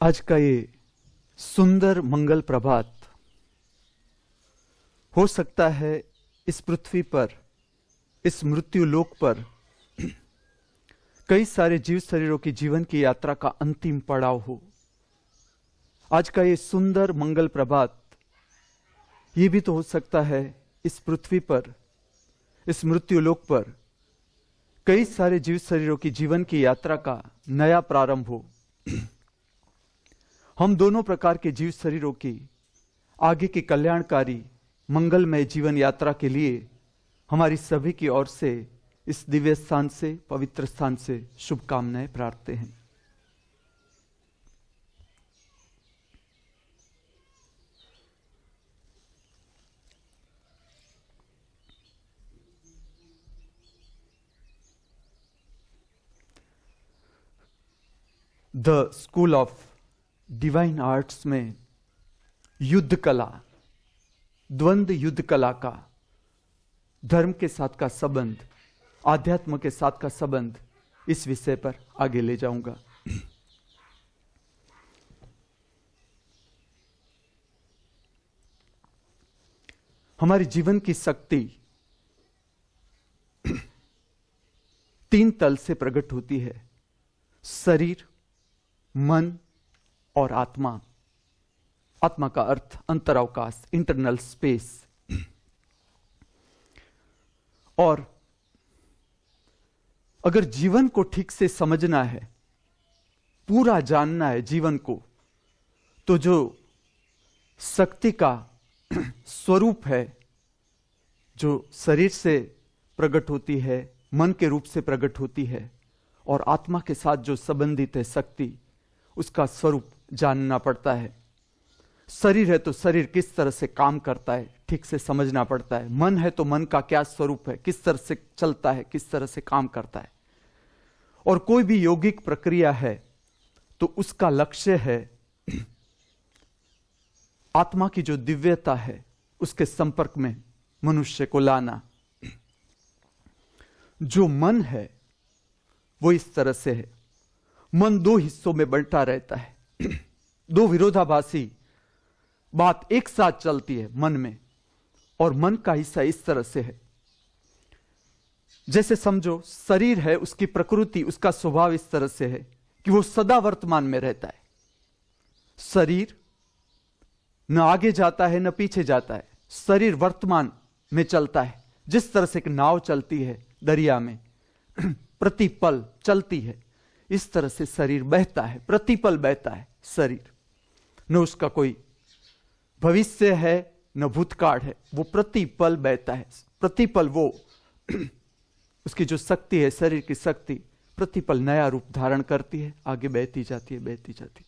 आज का ये सुंदर मंगल प्रभात हो सकता है इस पृथ्वी पर, इस मृत्यु लोक पर कई सारे जीव शरीरों की जीवन की यात्रा का अंतिम पड़ाव हो। आज का ये सुंदर मंगल प्रभात ये भी तो हो सकता है इस पृथ्वी पर, इस मृत्यु लोक पर कई सारे जीव शरीरों की जीवन की यात्रा का नया प्रारंभ हो। हम दोनों प्रकार के जीव शरीरों की आगे की कल्याणकारी मंगलमय जीवन यात्रा के लिए हमारी सभी की ओर से इस दिव्य स्थान से, पवित्र स्थान से शुभकामनाएं प्रार्थते हैं। The school of divine arts में युद्ध कला, द्वंद्व युद्ध कला का धर्म के साथ का संबंध, आध्यात्म के साथ का संबंध, इस विषय पर आगे ले जाऊंगा। हमारे जीवन की शक्ति तीन तल से प्रकट होती है: शरीर, मन और आत्मा। आत्मा का अर्थ अंतरावकाश, इंटरनल स्पेस। और अगर जीवन को ठीक से समझना है, पूरा जानना है जीवन को, तो जो शक्ति का स्वरूप है, जो शरीर से प्रकट होती है, मन के रूप से प्रकट होती है, और आत्मा के साथ जो संबंधित है शक्ति, उसका स्वरूप जानना पड़ता है। शरीर है तो शरीर किस तरह से काम करता है ठीक से समझना पड़ता है। मन है तो मन का क्या स्वरूप है, किस तरह से चलता है, किस तरह से काम करता है। और कोई भी यौगिक प्रक्रिया है तो उसका लक्ष्य है आत्मा की जो दिव्यता है उसके संपर्क में मनुष्य को लाना। जो मन है वो इस तरह से है। मन दो हिस्सों में बंटा रहता है। दो विरोधाभासी बात एक साथ चलती है मन में, और मन का हिस्सा इस तरह से है। जैसे समझो शरीर है, उसकी प्रकृति, उसका स्वभाव इस तरह से है कि वो सदा वर्तमान में रहता है। शरीर न आगे जाता है न पीछे जाता है। शरीर वर्तमान में चलता है, जिस तरह से एक नाव चलती है दरिया में, प्रतिपल चलती है, इस तरह से शरीर बहता है, प्रतिपल बहता है शरीर। न उसका कोई भविष्य है न भूतकाल है, वो प्रतिपल बहता है। प्रतिपल वो उसकी जो शक्ति है, शरीर की शक्ति, प्रतिपल नया रूप धारण करती है, आगे बहती जाती है, बहती जाती है।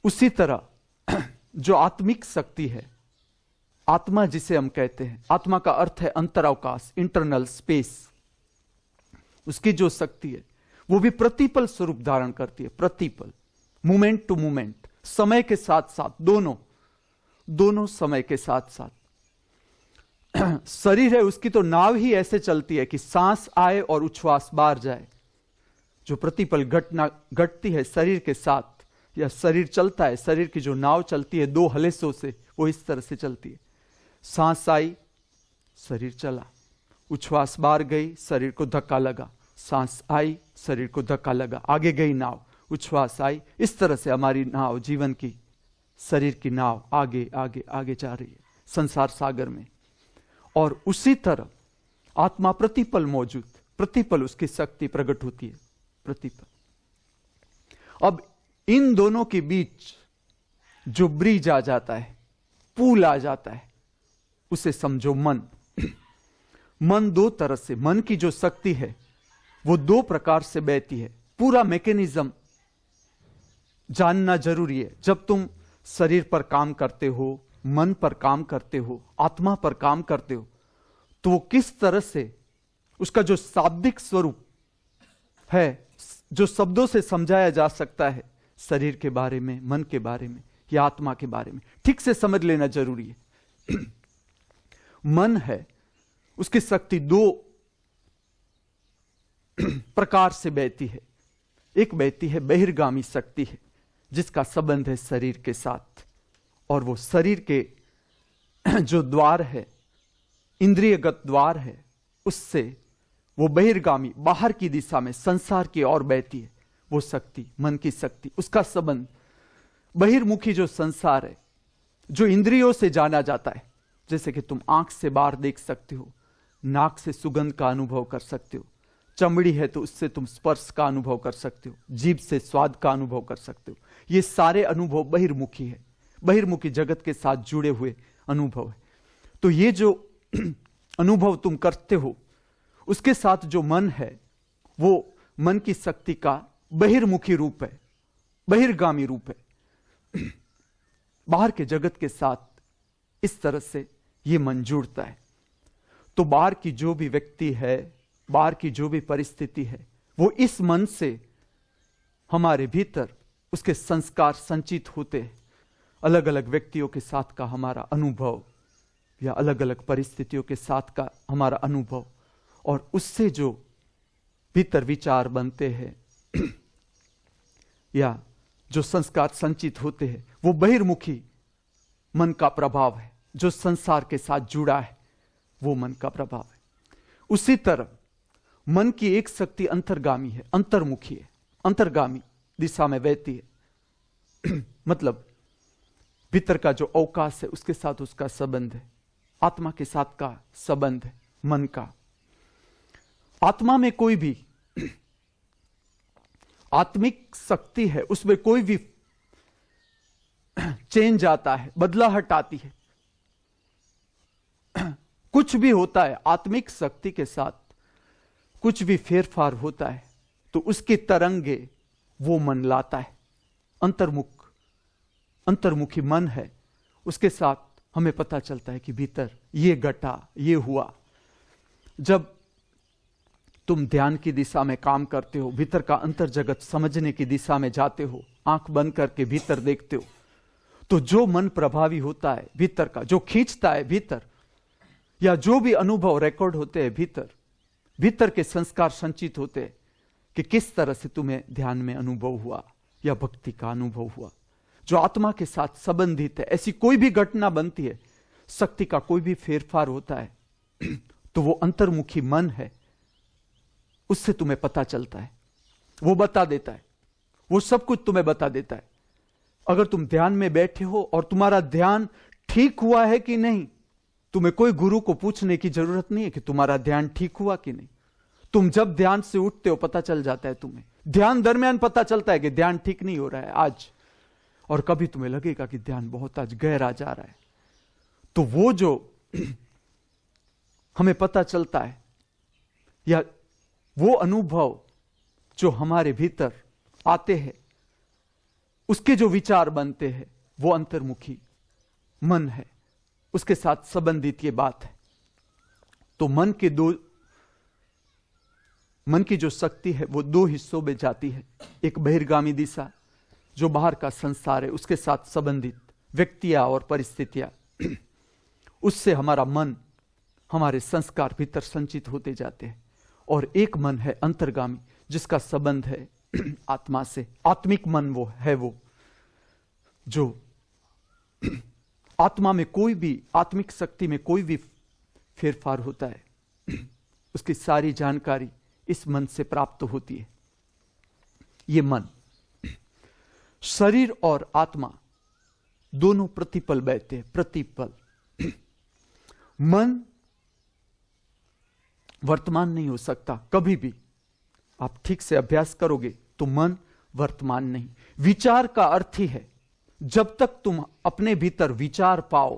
उसी तरह जो आत्मिक शक्ति है, आत्मा जिसे हम कहते हैं, आत्मा का अर्थ है अंतरावकाश, इंटरनल स्पेस। उसकी जो शक्ति है वो भी प्रतिपल स्वरूप धारण करती है। प्रतिपल, मोमेंट टू मोमेंट, समय के साथ साथ, दोनों समय के साथ साथ। शरीर है, उसकी तो नाव ही ऐसे चलती है कि सांस आए और उच्छ्वास बाहर जाए। जो प्रतिपल घटती है शरीर के साथ, या शरीर चलता है, शरीर की जो नाव चलती है दो हलेसों से, वो इस तरह से चलती है। सांस आई, शरीर चला, उच्छ्वास बाहर गई, शरीर को धक्का लगा, सांस आई, शरीर को धक्का लगा, आगे गई नाव, उच्छ्वास आई। इस तरह से हमारी नाव, जीवन की, शरीर की नाव आगे आगे आगे जा रही है संसार सागर में। और उसी तरह आत्मा प्रतिपल मौजूद, प्रतिपल उसकी शक्ति प्रकट होती है, प्रतिपल। अब इन दोनों के बीच जो ब्रिज आ जाता है, पुल आ जाता है, उसे समझो मन। मन दो तरह से, मन की जो शक्ति है वो दो प्रकार से बहती है। पूरा मैकेनिज्म जानना जरूरी है। जब तुम शरीर पर काम करते हो, मन पर काम करते हो, आत्मा पर काम करते हो, तो वो किस तरह से, उसका जो शाब्दिक स्वरूप है, जो शब्दों से समझाया जा सकता है, शरीर के बारे में, मन के बारे में या आत्मा के बारे में, ठीक से समझ लेना जरूरी है। मन है, उसकी शक्ति दो प्रकार से बहती है। एक बहती है बहिर्गामी शक्ति है, जिसका संबंध है शरीर के साथ। और वो शरीर के जो द्वार है, इंद्रियगत द्वार है, उससे वो बहिर्गामी बाहर की दिशा में संसार की ओर बहती है। वो शक्ति, मन की शक्ति, उसका संबंध बहिर्मुखी जो संसार है, जो इंद्रियों से जाना जाता है, जैसे कि तुम आंख से बाहर देख सकते हो, नाक से सुगंध का अनुभव कर सकते हो, चमड़ी है तो उससे तुम स्पर्श का अनुभव कर सकते हो, जीभ से स्वाद का अनुभव कर सकते हो। ये सारे अनुभव बहिर्मुखी है, बहिर्मुखी जगत के साथ जुड़े हुए अनुभव है। तो ये जो अनुभव तुम करते हो, उसके साथ जो मन है, वो मन की शक्ति का बहिर्मुखी रूप है, बहिर्गामी रूप है। बाहर के जगत के साथ इस तरह से ये मन जुड़ता है। तो बाहर की जो भी व्यक्ति है, बाहर की जो भी परिस्थिति है, वो इस मन से हमारे भीतर उसके संस्कार संचित होते हैं। अलग अलग व्यक्तियों के साथ का हमारा अनुभव या अलग अलग परिस्थितियों के साथ का हमारा अनुभव, और उससे जो भीतर विचार बनते हैं या जो संस्कार संचित होते हैं, वो बहिर्मुखी मन का प्रभाव है। जो संसार के साथ जुड़ा है, वो मन का प्रभाव है। उसी तरह मन की एक शक्ति अंतर्गामी है, अंतर्मुखी है, अंतर्गामी दिशा में बहती है। मतलब भीतर का जो अवकाश है, उसके साथ उसका संबंध है, आत्मा के साथ का संबंध है मन का। आत्मा में कोई भी आत्मिक शक्ति है, उसमें कोई भी चेंज आता है, बदलाहट आती है, कुछ भी होता है, आत्मिक शक्ति के साथ कुछ भी फेरफार होता है, तो उसकी तरंगे वो मन लाता है। अंतर्मुखी मन है, उसके साथ हमें पता चलता है कि भीतर ये घटा, ये हुआ। जब तुम ध्यान की दिशा में काम करते हो, भीतर का अंतर जगत समझने की दिशा में जाते हो, आंख बंद करके भीतर देखते हो, तो जो मन प्रभावी होता है भीतर का, जो खींचता है भीतर, या जो भी अनुभव रिकॉर्ड होते हैं भीतर के संस्कार संचित होते हैं कि किस तरह से तुम्हें ध्यान में अनुभव हुआ या भक्ति का अनुभव हुआ, जो आत्मा के साथ संबंधित है। ऐसी कोई भी घटना बनती है, शक्ति का कोई भी फेरफार होता है, तो वो अंतर्मुखी मन है, उससे तुम्हें पता चलता है, वो बता देता है, वो सब कुछ तुम्हें बता देता है। अगर तुम ध्यान में बैठे हो और तुम्हारा ध्यान ठीक हुआ है कि नहीं, तुम्हें कोई गुरु को पूछने की जरूरत नहीं है कि तुम्हारा ध्यान ठीक हुआ कि नहीं। तुम जब ध्यान से उठते हो, पता चल जाता है तुम्हें, ध्यान दरमियान पता चलता है कि ध्यान ठीक नहीं हो रहा है आज, और कभी तुम्हें लगेगा कि ध्यान बहुत आज गहरा जा रहा है। तो वो जो हमें पता चलता है, या वो अनुभव जो हमारे भीतर आते हैं, उसके जो विचार बनते हैं, वो अंतर्मुखी मन है, उसके साथ संबंधित ये बात है। तो मन की जो शक्ति है वो दो हिस्सों में जाती है। एक बहिर्गामी दिशा, जो बाहर का संसार है, उसके साथ संबंधित व्यक्तियां और परिस्थितियां, उससे हमारा मन, हमारे संस्कार भीतर संचित होते जाते हैं। और एक मन है अंतर्गामी, जिसका संबंध है आत्मा से। आत्मिक मन वो है, वो जो आत्मा में कोई भी, आत्मिक शक्ति में कोई भी फेरफार होता है, उसकी सारी जानकारी इस मन से प्राप्त होती है। ये मन, शरीर और आत्मा दोनों प्रतिपल बहते हैं, प्रतिपल। मन वर्तमान नहीं हो सकता कभी भी। आप ठीक से अभ्यास करोगे तो मन वर्तमान नहीं। विचार का अर्थ ही है, जब तक तुम अपने भीतर विचार पाओ,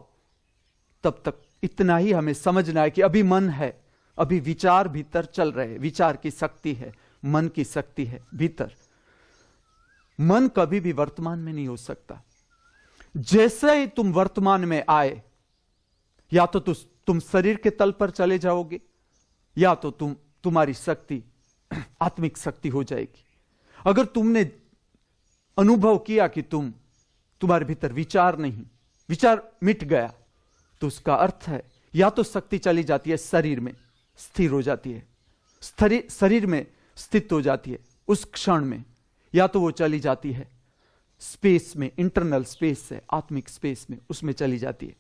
तब तक इतना ही हमें समझना है कि अभी मन है, अभी विचार भीतर चल रहे, विचार की शक्ति है, मन की शक्ति है भीतर। मन कभी भी वर्तमान में नहीं हो सकता। जैसे ही तुम वर्तमान में आए, या तो तुम शरीर के तल पर चले जाओगे, या तो तुम्हारी शक्ति आत्मिक शक्ति हो जाएगी। अगर तुमने अनुभव किया कि तुम्हारे भीतर विचार नहीं, विचार मिट गया, तो उसका अर्थ है या तो शक्ति चली जाती है शरीर में, स्थिर हो जाती है, शरीर में स्थित हो जाती है उस क्षण में, या तो वो चली जाती है स्पेस में, इंटरनल स्पेस है, आत्मिक स्पेस में, उसमें चली जाती है।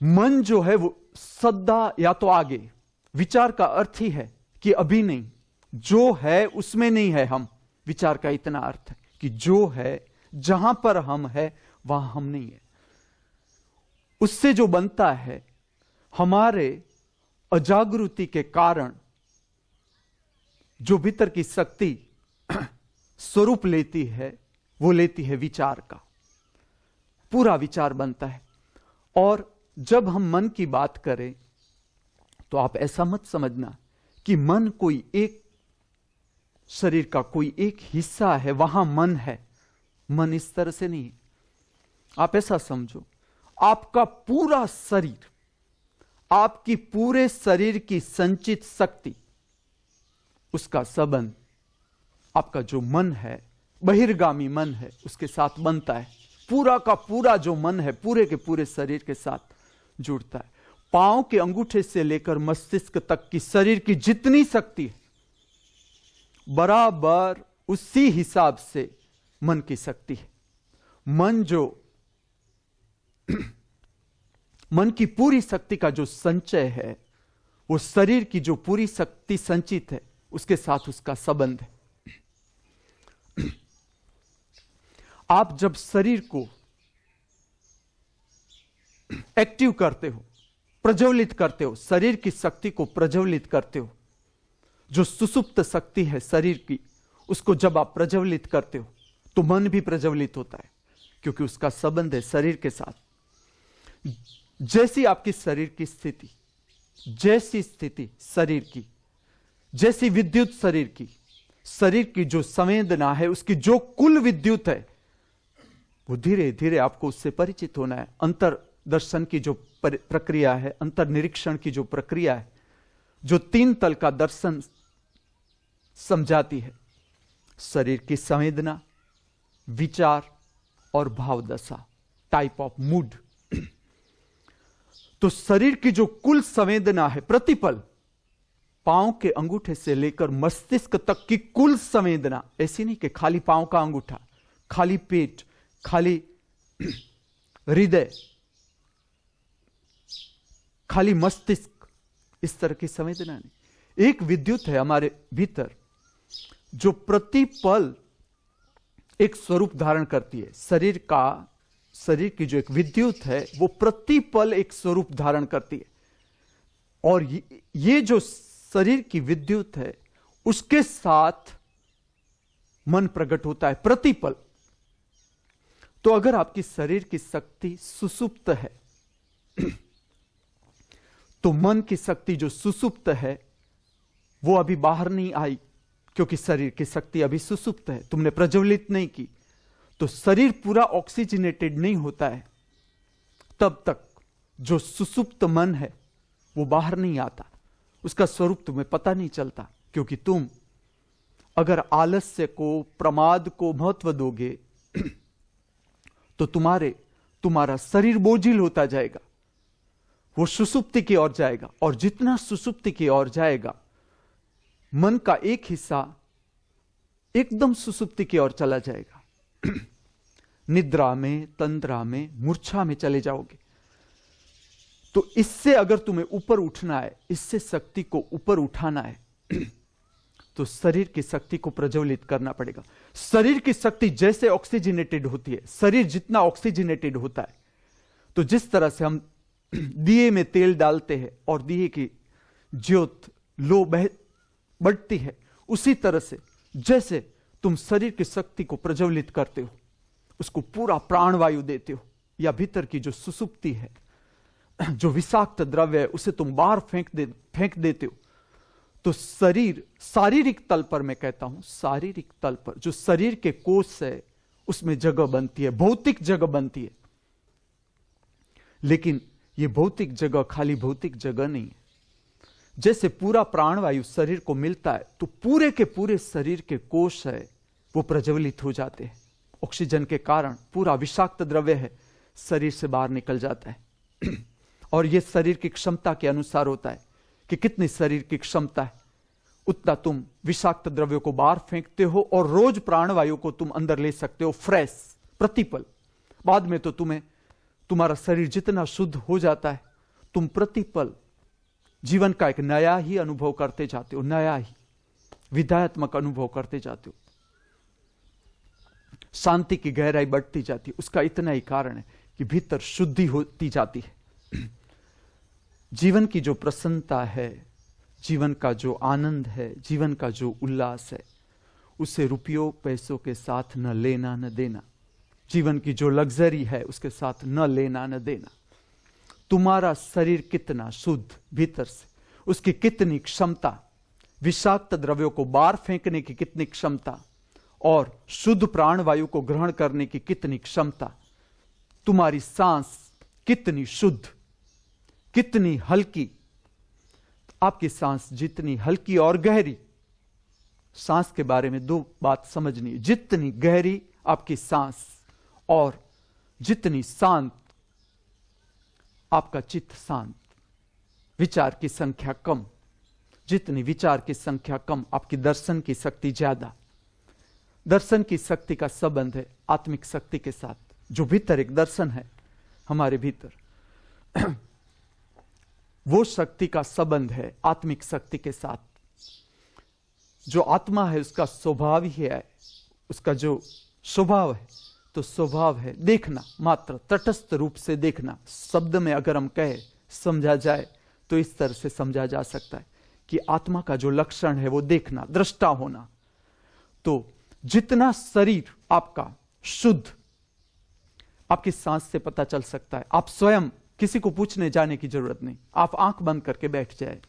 मन जो है वो सदा या तो आगे, विचार का अर्थ ही है कि अभी नहीं, जो है उसमें नहीं है हम। विचार का इतना अर्थ है कि जो है, जहां पर हम है वहां हम नहीं है। उससे जो बनता है, हमारे अजागृति के कारण जो भीतर की शक्ति स्वरूप लेती है, वो लेती है विचार का। पूरा विचार बनता है। और जब हम मन की बात करें तो आप ऐसा मत समझना कि मन कोई एक शरीर का कोई एक हिस्सा है, वहां मन है। मन इस तरह से नहीं है। आप ऐसा समझो, आपका पूरा शरीर, आपकी पूरे शरीर की संचित शक्ति, उसका संबंध आपका जो मन है, बहिर्गामी मन है, उसके साथ बनता है। पूरा का पूरा जो मन है, पूरे के पूरे शरीर के साथ जुड़ता है। पांव के अंगूठे से लेकर मस्तिष्क तक की शरीर की जितनी शक्ति है, बराबर उसी हिसाब से मन की शक्ति है। मन जो मन की पूरी शक्ति का जो संचय है, वो शरीर की जो पूरी शक्ति संचित है, उसके साथ उसका संबंध है। आप जब शरीर को एक्टिव करते हो, प्रज्वलित करते हो, शरीर की शक्ति को प्रज्वलित करते हो, जो सुसुप्त शक्ति है शरीर की, उसको जब आप प्रज्वलित करते हो तो मन भी प्रज्वलित होता है, क्योंकि उसका संबंध है शरीर के साथ। जैसी आपकी शरीर की स्थिति, जैसी स्थिति शरीर की, जैसी विद्युत शरीर की जो संवेदना है, उसकी जो कुल विद्युत है, वो धीरे धीरे आपको उससे परिचित होना है। अंतर दर्शन की जो प्रक्रिया है, अंतर निरीक्षण की जो प्रक्रिया है, जो तीन तल का दर्शन समझाती है, शरीर की संवेदना, विचार और भाव दशा, टाइप ऑफ मूड। तो शरीर की जो कुल संवेदना है, प्रतिपल, पांव के अंगूठे से लेकर मस्तिष्क तक की कुल संवेदना, ऐसी नहीं कि खाली पांव का अंगूठा, खाली पेट, खाली हृदय, खाली मस्तिष्क, इस तरह की संवेदना नहीं। एक विद्युत है हमारे भीतर जो प्रतिपल एक स्वरूप धारण करती है। शरीर की जो एक विद्युत है, वो प्रतिपल एक स्वरूप धारण करती है। और ये जो शरीर की विद्युत है, उसके साथ मन प्रकट होता है प्रतिपल। तो अगर आपकी शरीर की शक्ति सुसुप्त है, तो मन की शक्ति जो सुसुप्त है, वो अभी बाहर नहीं आई, क्योंकि शरीर की शक्ति अभी सुसुप्त है, तुमने प्रज्वलित नहीं की। तो शरीर पूरा ऑक्सीजनेटेड नहीं होता है, तब तक जो सुसुप्त मन है वो बाहर नहीं आता, उसका स्वरूप तुम्हें पता नहीं चलता। क्योंकि तुम अगर आलस्य को, प्रमाद को महत्व दोगे तो तुम्हारा शरीर बोझिल होता जाएगा, वो सुसुप्ति की ओर जाएगा। और जितना सुसुप्ति की ओर जाएगा, मन का एक हिस्सा एकदम सुसुप्ति की ओर चला जाएगा। निद्रा में, तंद्रा में, मूर्छा में चले जाओगे। तो इससे अगर तुम्हें ऊपर उठना है, इससे शक्ति को ऊपर उठाना है, तो शरीर की शक्ति को प्रज्वलित करना पड़ेगा। शरीर की शक्ति जैसे ऑक्सीजनेटेड होती है, शरीर जितना ऑक्सीजनेटेड होता है, तो जिस तरह से हम दिए में तेल डालते हैं और दिए की ज्योत लो बढ़ती है, उसी तरह से जैसे तुम शरीर की शक्ति को प्रज्वलित करते हो, उसको पूरा प्राणवायु देते हो, या भीतर की जो सुसुप्ति है, जो विषाक्त द्रव्य है, उसे तुम बाहर फेंक देते हो, तो शरीर, शारीरिक तल पर मैं कहता हूं, शारीरिक तल पर जो शरीर के कोष है, उसमें जगह बनती है, भौतिक जगह बनती है। लेकिन ये भौतिक जगह खाली भौतिक जगह नहीं है। जैसे पूरा प्राणवायु शरीर को मिलता है, तो पूरे के पूरे शरीर के कोष है वो प्रज्वलित हो जाते हैं। ऑक्सीजन के कारण पूरा विषाक्त द्रव्य है शरीर से बाहर निकल जाता है। और ये शरीर की क्षमता के अनुसार होता है कि कितनी शरीर की क्षमता है, उतना तुम विषाक्त द्रव्यों को बाहर फेंकते हो और रोज प्राणवायु को तुम अंदर ले सकते हो फ्रेश, प्रतिपल। बाद में तो तुम्हारा शरीर जितना शुद्ध हो जाता है, तुम प्रतिपल जीवन का एक नया ही अनुभव करते जाते हो, नया ही विधायात्मक अनुभव करते जाते हो। शांति की गहराई बढ़ती जाती है। उसका इतना ही कारण है कि भीतर शुद्धि होती जाती है। जीवन की जो प्रसन्नता है, जीवन का जो आनंद है, जीवन का जो उल्लास है, उसे रुपयों पैसों के साथ न लेना न देना। जीवन की जो लग्जरी है उसके साथ न लेना न देना। तुम्हारा शरीर कितना शुद्ध भीतर से, उसकी कितनी क्षमता, विषाक्त द्रव्यों को बाहर फेंकने की कितनी क्षमता और शुद्ध प्राणवायु को ग्रहण करने की कितनी क्षमता, तुम्हारी सांस कितनी शुद्ध, कितनी हल्की। आपकी सांस जितनी हल्की और गहरी, सांस के बारे में दो बात समझनी है। जितनी गहरी आपकी सांस और जितनी शांत आपका चित्त, शांत, विचार की संख्या कम। जितनी विचार की संख्या कम, आपकी दर्शन की शक्ति ज्यादा। दर्शन की शक्ति का संबंध है आत्मिक शक्ति के साथ। जो भीतर एक दर्शन है हमारे भीतर, वो शक्ति का संबंध है आत्मिक शक्ति के साथ। जो आत्मा है उसका स्वभाव ही है, उसका जो स्वभाव है तो स्वभाव है देखना, मात्र तटस्थ रूप से देखना। शब्द में अगर हम कहे, समझा जाए तो इस तरह से समझा जा सकता है कि आत्मा का जो लक्षण है वो देखना, दृष्टा होना। तो जितना शरीर आपका शुद्ध, आपकी सांस से पता चल सकता है। आप स्वयं किसी को पूछने जाने की जरूरत नहीं, आप आंख बंद करके बैठ जाए।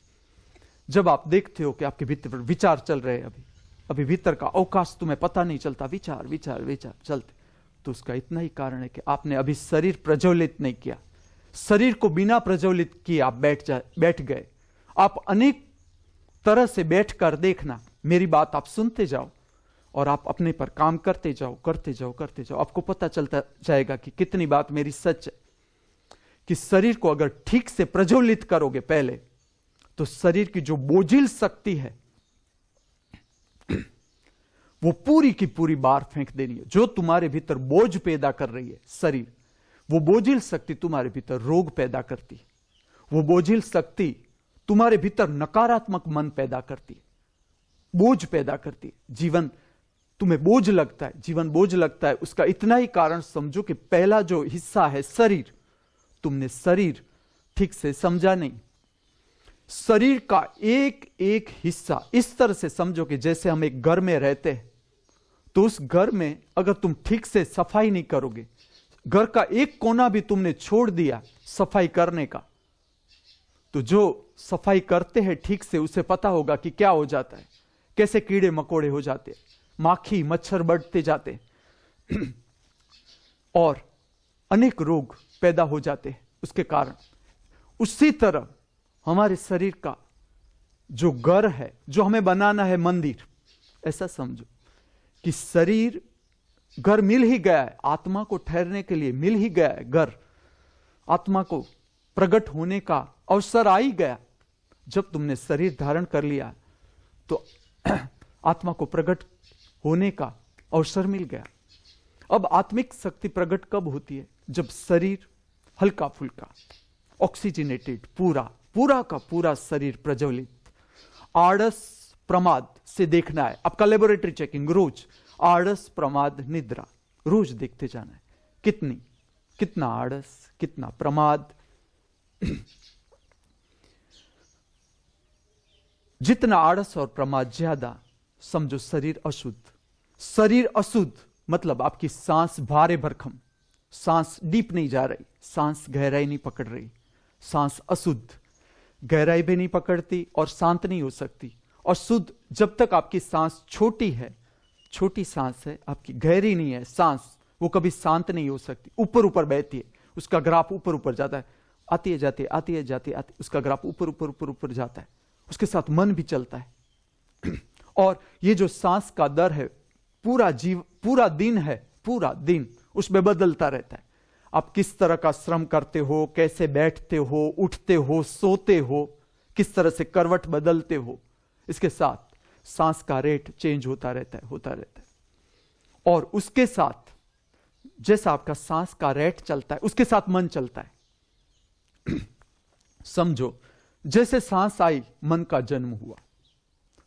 जब आप देखते हो कि आपके भीतर विचार चल रहे हैं, अभी भीतर का अवकाश तुम्हें पता नहीं चलता, विचार विचार विचार चलते, तो उसका इतना ही कारण है कि आपने अभी शरीर प्रज्वलित नहीं किया। शरीर को बिना प्रज्वलित किए आप बैठ गए। आप अनेक तरह से बैठकर देखना, मेरी बात आप सुनते जाओ और आप अपने पर काम करते जाओ, करते जाओ, करते जाओ। आपको पता चलता जाएगा कि कितनी बात मेरी सच है। कि शरीर को अगर ठीक से प्रज्वलित करोगे पहले, तो शरीर की जो बोझिल शक्ति है वो पूरी की पूरी बाहर फेंक देनी है। जो तुम्हारे भीतर बोझ पैदा कर रही है शरीर, वो बोझिल शक्ति तुम्हारे भीतर रोग पैदा करती है। वो बोझिल शक्ति तुम्हारे भीतर नकारात्मक मन पैदा करती है, बोझ पैदा करती है। जीवन तुम्हें बोझ लगता है, जीवन बोझ लगता है। उसका इतना ही कारण समझो कि पहला जो हिस्सा है शरीर, तुमने शरीर ठीक से समझा नहीं। शरीर का एक एक हिस्सा इस तरह से समझो कि जैसे हम एक घर में रहते हैं, तो उस घर में अगर तुम ठीक से सफाई नहीं करोगे, घर का एक कोना भी तुमने छोड़ दिया सफाई करने का, तो जो सफाई करते हैं ठीक से उसे पता होगा कि क्या हो जाता है, कैसे कीड़े मकोड़े हो जाते, माखी मच्छर बढ़ते जाते और अनेक रोग पैदा हो जाते हैं उसके कारण। उसी तरह हमारे शरीर का जो घर है, जो हमें बनाना है मंदिर, ऐसा समझो कि शरीर घर मिल ही गया है, आत्मा को ठहरने के लिए मिल ही गया है घर। आत्मा को प्रकट होने का अवसर आ ही गया। जब तुमने शरीर धारण कर लिया तो आत्मा को प्रकट होने का अवसर मिल गया। अब आत्मिक शक्ति प्रकट कब होती है? जब शरीर हल्का फुल्का, ऑक्सीजनेटेड, पूरा का पूरा शरीर प्रज्वलित। आड़स प्रमाद से देखना है, आपका लेबोरेटरी चेकिंग रोज। आड़स प्रमाद निद्रा रोज देखते जाना है, कितना आड़स, कितना प्रमाद। जितना आड़स और प्रमाद ज्यादा, समझो शरीर अशुद्ध। शरीर अशुद्ध मतलब आपकी सांस भारे भरकम, सांस डीप नहीं जा रही, सांस गहराई नहीं पकड़ रही। सांस अशुद्ध, गहराई भी नहीं पकड़ती और शांत नहीं हो सकती। और शुद्ध, जब तक आपकी सांस छोटी है, छोटी सांस है आपकी, गहरी नहीं है सांस, वो कभी शांत नहीं हो सकती, ऊपर ऊपर बहती है, उसका ग्राफ ऊपर ऊपर जाता है, आती है जाती है, आती है जाती है, उसका ग्राफ ऊपर ऊपर ऊपर ऊपर जाता है, उसके साथ मन भी चलता है। और ये जो सांस का दर है, पूरा दिन है, पूरा दिन उसमें बदलता रहता है। आप किस तरह का श्रम करते हो, कैसे बैठते हो, उठते हो, सोते हो, किस तरह से करवट बदलते हो, इसके साथ सांस का रेट चेंज होता रहता है। और उसके साथ जैसा आपका सांस का रेट चलता है, उसके साथ मन चलता है। समझो, जैसे सांस आई मन का जन्म हुआ।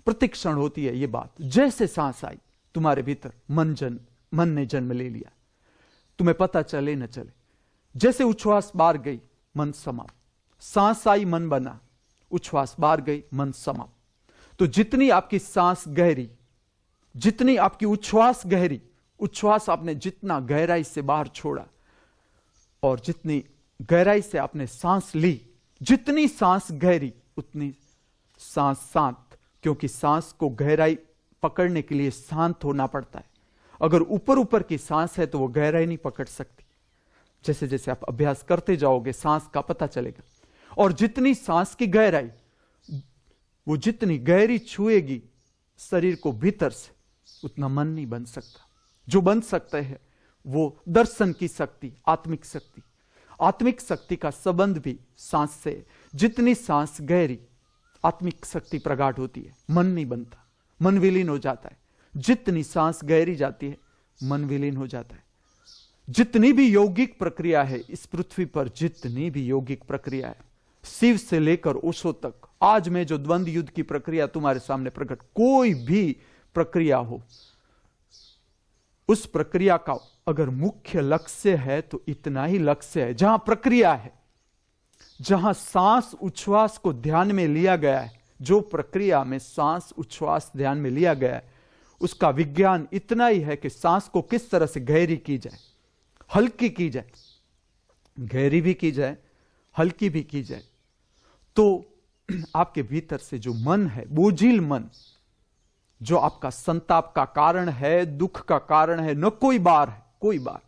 प्रतिक्षण होती है ये बात। जैसे सांस आई तुम्हारे भीतर मन ने जन्म ले लिया, तुम्हें पता चले न चले। जैसे उच्छ्वास बाहर गई मन समाप्त, सांस आई मन बना, उच्छ्वास बाहर गई मन समाप्त। तो जितनी आपकी सांस गहरी, जितनी आपकी उच्छ्वास गहरी, उच्छ्वास आपने जितना गहराई से बाहर छोड़ा और जितनी गहराई से आपने सांस ली, जितनी सांस गहरी उतनी सांस शांत, क्योंकि सांस को गहराई पकड़ने के लिए शांत होना पड़ता है। अगर ऊपर ऊपर की सांस है तो वो गहराई नहीं पकड़ सकती। जैसे जैसे आप अभ्यास करते जाओगे सांस का पता चलेगा। और जितनी सांस की गहराई, वो जितनी गहरी छुएगी शरीर को भीतर से, उतना मन नहीं बन सकता। जो बन सकता है वो दर्शन की शक्ति, आत्मिक शक्ति। आत्मिक शक्ति का संबंध भी सांस से। जितनी सांस गहरी, आत्मिक शक्ति प्रगाढ़ होती है, मन नहीं बनता, मन विलीन हो जाता है। जितनी सांस गहरी जाती है मन विलीन हो जाता है। जितनी भी यौगिक प्रक्रिया है इस पृथ्वी पर, जितनी भी यौगिक प्रक्रिया है, शिव से लेकर ओशो तक, आज में जो द्वंद्व युद्ध की प्रक्रिया तुम्हारे सामने प्रकट, कोई भी प्रक्रिया हो, उस प्रक्रिया का अगर मुख्य लक्ष्य है तो इतना ही लक्ष्य है। जहां प्रक्रिया है, जहां सांस उच्छ्वास को ध्यान में लिया गया है, जो प्रक्रिया में सांस उच्छ्वास ध्यान में लिया गया है, उसका विज्ञान इतना ही है कि सांस को किस तरह से गहरी की जाए, हल्की की जाए, गहरी भी की जाए, हल्की भी की जाए। तो आपके भीतर से जो मन है, बोझिल मन, जो आपका संताप का कारण है, दुख का कारण है, न कोई बार है, कोई बार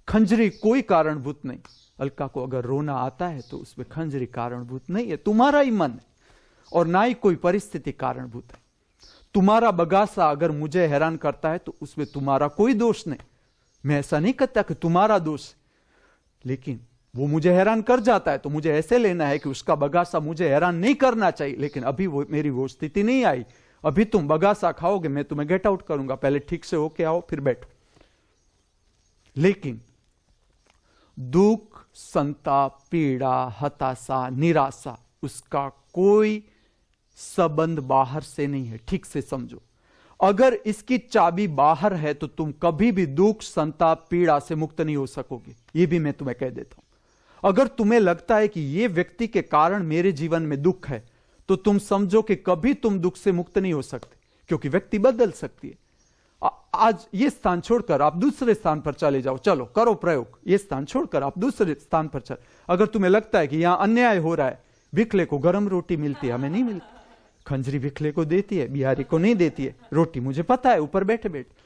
खंजरी कोई कारणभूत नहीं। अलका को अगर रोना आता है तो उसमें खंजरी कारणभूत नहीं है, तुम्हारा ही मन है। और ना ही कोई परिस्थिति कारणभूत है। तुम्हारा बगासा अगर मुझे हैरान करता है तो उसमें तुम्हारा कोई दोष नहीं। मैं ऐसा नहीं कहता कि तुम्हारा दोष, लेकिन वो मुझे हैरान कर जाता है तो मुझे ऐसे लेना है कि उसका बगासा मुझे हैरान नहीं करना चाहिए। लेकिन अभी मेरी वो स्थिति नहीं आई। अभी तुम बगासा खाओगे, मैं तुम्हें गेट आउट करूंगा। पहले ठीक से होके आओ, फिर बैठो। लेकिन दुख, संताप, पीड़ा, हताशा, निराशा, उसका कोई संबंध बाहर से नहीं है। ठीक से समझो, अगर इसकी चाबी बाहर है तो तुम कभी भी दुख, संताप, पीड़ा से मुक्त नहीं हो सकोगे। यह भी मैं तुम्हें कह देता हूं। अगर तुम्हें लगता है कि यह व्यक्ति के कारण मेरे जीवन में दुख है, तो तुम समझो कि कभी तुम दुख से मुक्त नहीं हो सकते, क्योंकि व्यक्ति बदल सकती है। आज ये स्थान छोड़कर आप दूसरे स्थान पर चले जाओ, चलो करो प्रयोग। ये स्थान छोड़कर आप दूसरे स्थान पर चल। अगर तुम्हें लगता है कि यहां अन्याय हो रहा है, विखले को गर्म रोटी मिलती है, हमें नहीं मिलती। खंजरी विखले को देती है, बिहारी को नहीं देती है। रोटी मुझे पता है, ऊपर बैठे बैठे।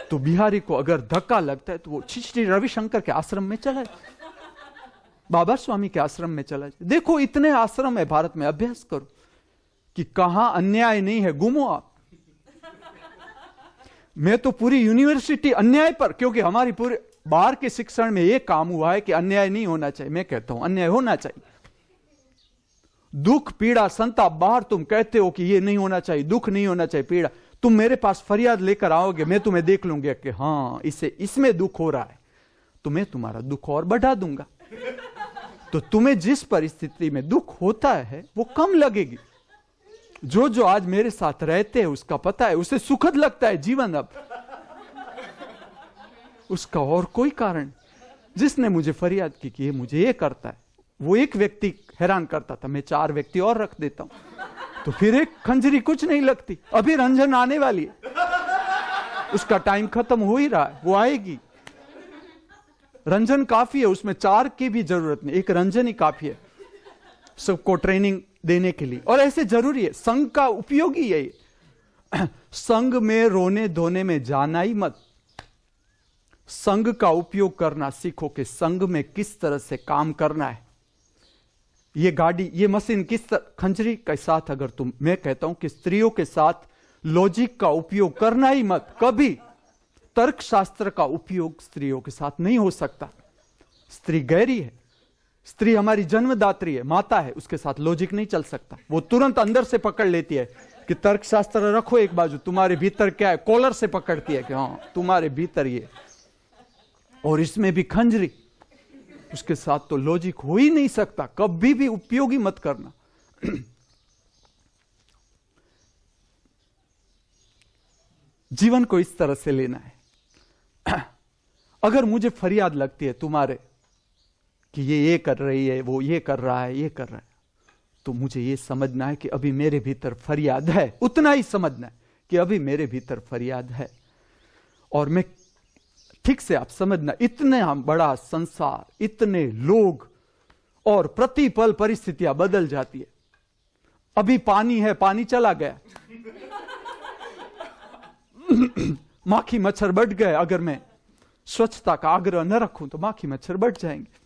तो बिहारी को अगर धक्का लगता है तो वो श्री रविशंकर के आश्रम में चला जाए, बाबा स्वामी के आश्रम में चला जाए। देखो इतने आश्रम है भारत में, अभ्यास करो कि कहां अन्याय नहीं है, घूमो आप। मैं तो पूरी यूनिवर्सिटी अन्याय पर, क्योंकि हमारी पूरे बाहर के शिक्षण में यह काम हुआ है कि अन्याय नहीं होना चाहिए। मैं कहता हूं अन्याय होना चाहिए। दुख, पीड़ा, संताप बाहर तुम कहते हो कि यह नहीं होना चाहिए, दुख नहीं होना चाहिए, पीड़ा। तुम मेरे पास फरियाद लेकर आओगे, मैं तुम्हें देख लूंगा कि हां इसमें दुख हो रहा है, तो मैं तुम्हारा दुख और बढ़ा दूंगा। तो तुम्हें जिस परिस्थिति में दुख होता है वो कम लगेगी। जो आज मेरे साथ रहते हैं उसका पता है, उसे सुखद लगता है जीवन अब, उसका और कोई कारण। जिसने मुझे फरियाद की कि ये मुझे ये करता है, वो एक व्यक्ति हैरान करता था, मैं 4 व्यक्ति और रख देता हूं, तो फिर एक खंजरी कुछ नहीं लगती। अभी रंजन आने वाली है, उसका टाइम खत्म हो ही रहा है, वो आएगी। रंजन काफी है, उसमें 4 की भी जरूरत नहीं, एक रंजन ही काफी है सबको ट्रेनिंग देने के लिए। और ऐसे जरूरी है, संघ का उपयोगी है। संघ में रोने धोने में जाना ही मत। संघ का उपयोग करना सीखो कि संघ में किस तरह से काम करना है। ये गाड़ी, ये मशीन किस तरह, खंजरी के साथ अगर तुम, मैं कहता हूं कि स्त्रियों के साथ लॉजिक का उपयोग करना ही मत कभी। तर्क शास्त्र का उपयोग स्त्रियों के साथ नहीं हो सकता। स्त्री गहरी है, स्त्री हमारी जन्मदात्री है, माता है, उसके साथ लॉजिक नहीं चल सकता। वो तुरंत अंदर से पकड़ लेती है कि तर्कशास्त्र रखो एक बाजू, तुम्हारे भीतर क्या है, कॉलर से पकड़ती है कि हाँ तुम्हारे भीतर ये, और इसमें भी खंजरी, उसके साथ तो लॉजिक हो ही नहीं सकता, कभी भी उपयोगी मत करना। जीवन को इस तरह से लेना है। अगर मुझे फरियाद लगती है तुम्हारे कि ये कर रही है, वो ये कर रहा है, ये कर रहा है, तो मुझे ये समझना है कि अभी मेरे भीतर फरियाद है। उतना ही समझना है कि अभी मेरे भीतर फरियाद है। और मैं ठीक से आप समझना, इतना बड़ा संसार, इतने लोग, और प्रतिपल परिस्थितियां बदल जाती है। अभी पानी है, पानी चला गया, माखी मच्छर बढ़ गए। अगर मैं स्वच्छता का आग्रह न रखूं तो माखी मच्छर बढ़ जाएंगे।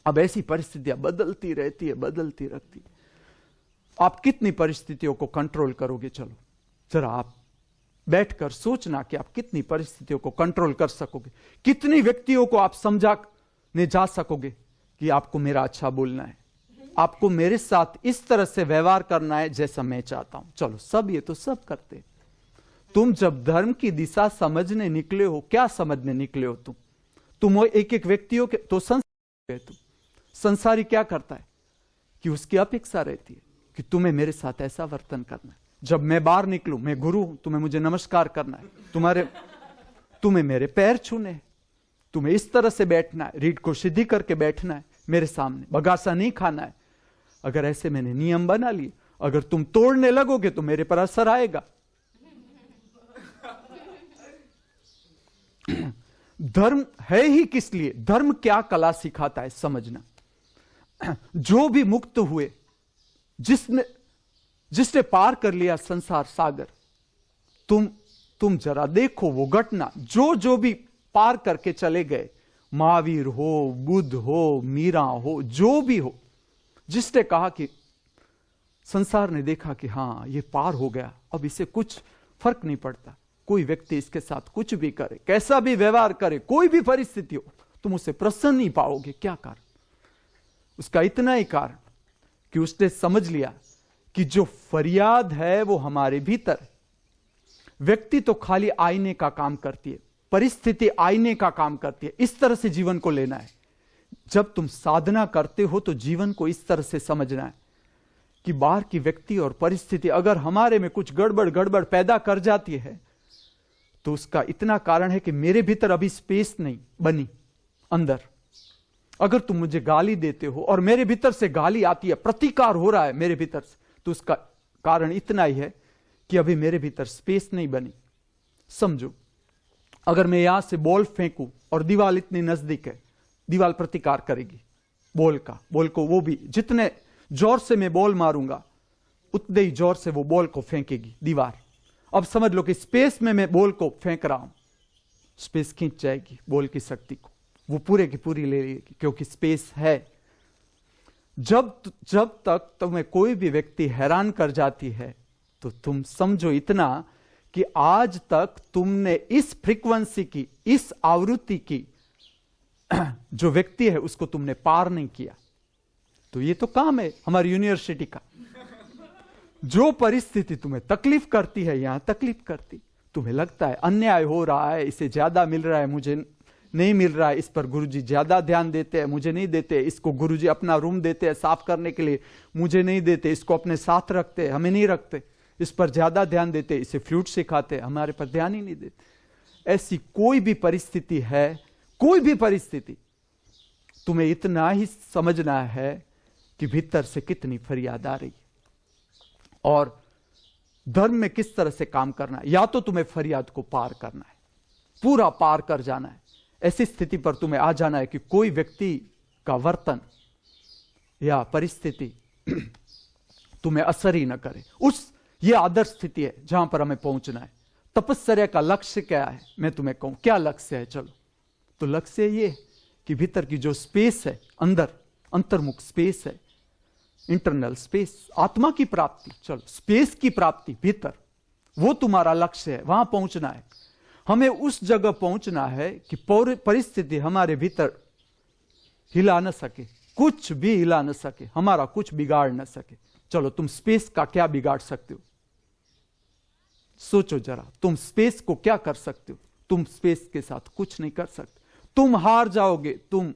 अब ऐसी परिस्थितियां बदलती रहती है, बदलती रहती है। आप कितनी परिस्थितियों को कंट्रोल करोगे? चलो जरा आप बैठकर सोचना कि आप कितनी परिस्थितियों को कंट्रोल कर सकोगे, कितनी व्यक्तियों को आप समझाने जा सकोगे कि आपको मेरा अच्छा बोलना है, आपको मेरे साथ इस तरह से व्यवहार करना है जैसा मैं चाहता हूं। चलो सब ये तो सब करते। तुम जब धर्म की दिशा समझने निकले हो, क्या समझने निकले हो? तुम एक एक व्यक्तियों के तो संसारी, तुम संसारी क्या करता है कि उसकी अपेक्षा रहती है कि तुम्हें मेरे साथ ऐसा वर्तन करना है। जब मैं बाहर निकलूं, मैं गुरु हूं, तुम्हें मुझे नमस्कार करना है, तुम्हें मेरे पैर छूने हैं, तुम्हें इस तरह से बैठना है, रीढ़ को सीधी करके बैठना है मेरे सामने, बगासा नहीं खाना है। अगर ऐसे मैंने नियम बना लिए, अगर तुम तोड़ने लगोगे तो मेरे पर असर आएगा। धर्म है ही किस लिए? धर्म क्या कला सिखाता है समझना। जो भी मुक्त हुए, जिसने पार कर लिया संसार सागर, तुम जरा देखो वो घटना, जो भी पार करके चले गए, महावीर हो, बुद्ध हो, मीरा हो, जो भी हो, जिसने कहा कि संसार ने देखा कि हां ये पार हो गया, अब इसे कुछ फर्क नहीं पड़ता, कोई व्यक्ति इसके साथ कुछ भी करे, कैसा भी व्यवहार करे, कोई भी परिस्थिति हो, तुम उसे प्रसन्न नहीं पाओगे। क्या कारण? उसका इतना ही कारण कि उसने समझ लिया कि जो फरियाद है वो हमारे भीतर है। व्यक्ति तो खाली आईने का काम करती है, परिस्थिति आईने का काम करती है। इस तरह से जीवन को लेना है। जब तुम साधना करते हो तो जीवन को इस तरह से समझना है कि बाहर की व्यक्ति और परिस्थिति अगर हमारे में कुछ गड़बड़ पैदा कर जाती है तो उसका इतना कारण है कि मेरे भीतर अभी स्पेस नहीं बनी अंदर। अगर तुम मुझे गाली देते हो और मेरे भीतर से गाली आती है, प्रतिकार हो रहा है मेरे भीतर से, तो उसका कारण इतना ही है कि अभी मेरे भीतर स्पेस नहीं बनी। समझो, अगर मैं यहां से बॉल फेंकूं और दीवार इतनी नजदीक है, दीवार प्रतिकार करेगी बॉल को, वो भी जितने जोर से मैं बॉल मारूंगा उतने ही जोर से वो बॉल को फेंकेगी दीवार। अब समझ लो कि स्पेस में मैं बॉल को फेंक रहा हूं, स्पेस खींच जाएगी बॉल की शक्ति को, वो पूरे की पूरी ले लेगी क्योंकि स्पेस है। जब तक तुम्हें कोई भी व्यक्ति हैरान कर जाती है तो तुम समझो इतना कि आज तक तुमने इस फ्रीक्वेंसी की, इस आवृत्ति की जो व्यक्ति है उसको तुमने पार नहीं किया। तो ये तो काम है हमारी यूनिवर्सिटी का। जो परिस्थिति तुम्हें तकलीफ करती है, यहां तकलीफ करती, तुम्हें लगता है अन्याय हो रहा है, इसे ज्यादा मिल रहा है, मुझे नहीं मिल रहा है, इस पर गुरुजी ज्यादा ध्यान देते हैं, मुझे नहीं देते, इसको गुरुजी अपना रूम देते हैं साफ करने के लिए, मुझे नहीं देते, इसको अपने साथ रखते, हमें नहीं रखते, इस पर ज्यादा ध्यान देते, इसे फ्लूट सिखाते, हमारे पर ध्यान ही नहीं देते। ऐसी कोई भी परिस्थिति है, कोई भी परिस्थिति, तुम्हें इतना ही समझना है कि भीतर से कितनी फरियाद आ रही है और धर्म में किस तरह से काम करना है। या तो तुम्हें फरियाद को पार करना है, पूरा पार कर जाना है, ऐसी स्थिति पर तुम्हें आ जाना है कि कोई व्यक्ति का वर्तन या परिस्थिति तुम्हें असर ही न करे। ये आदर्श स्थिति है जहां पर हमें पहुंचना है। तपस्या का लक्ष्य क्या है? मैं तुम्हें कहूं क्या लक्ष्य है? चलो, तो लक्ष्य ये कि भीतर की जो स्पेस है, अंतर्मुख स्पेस है, इंटरनल स्पेस, आत्मा की प्राप्ति, चलो स्पेस की प्राप्ति भीतर, वो तुम्हारा लक्ष्य है, वहां पहुंचना है। हमें उस जगह पहुंचना है कि परिस्थिति हमारे भीतर हिला न सके, कुछ भी हिला न सके, हमारा कुछ बिगाड़ न सके। चलो तुम स्पेस का क्या बिगाड़ सकते हो? सोचो जरा, तुम स्पेस को क्या कर सकते हो? तुम स्पेस के साथ कुछ नहीं कर सकते। तुम हार जाओगे, तुम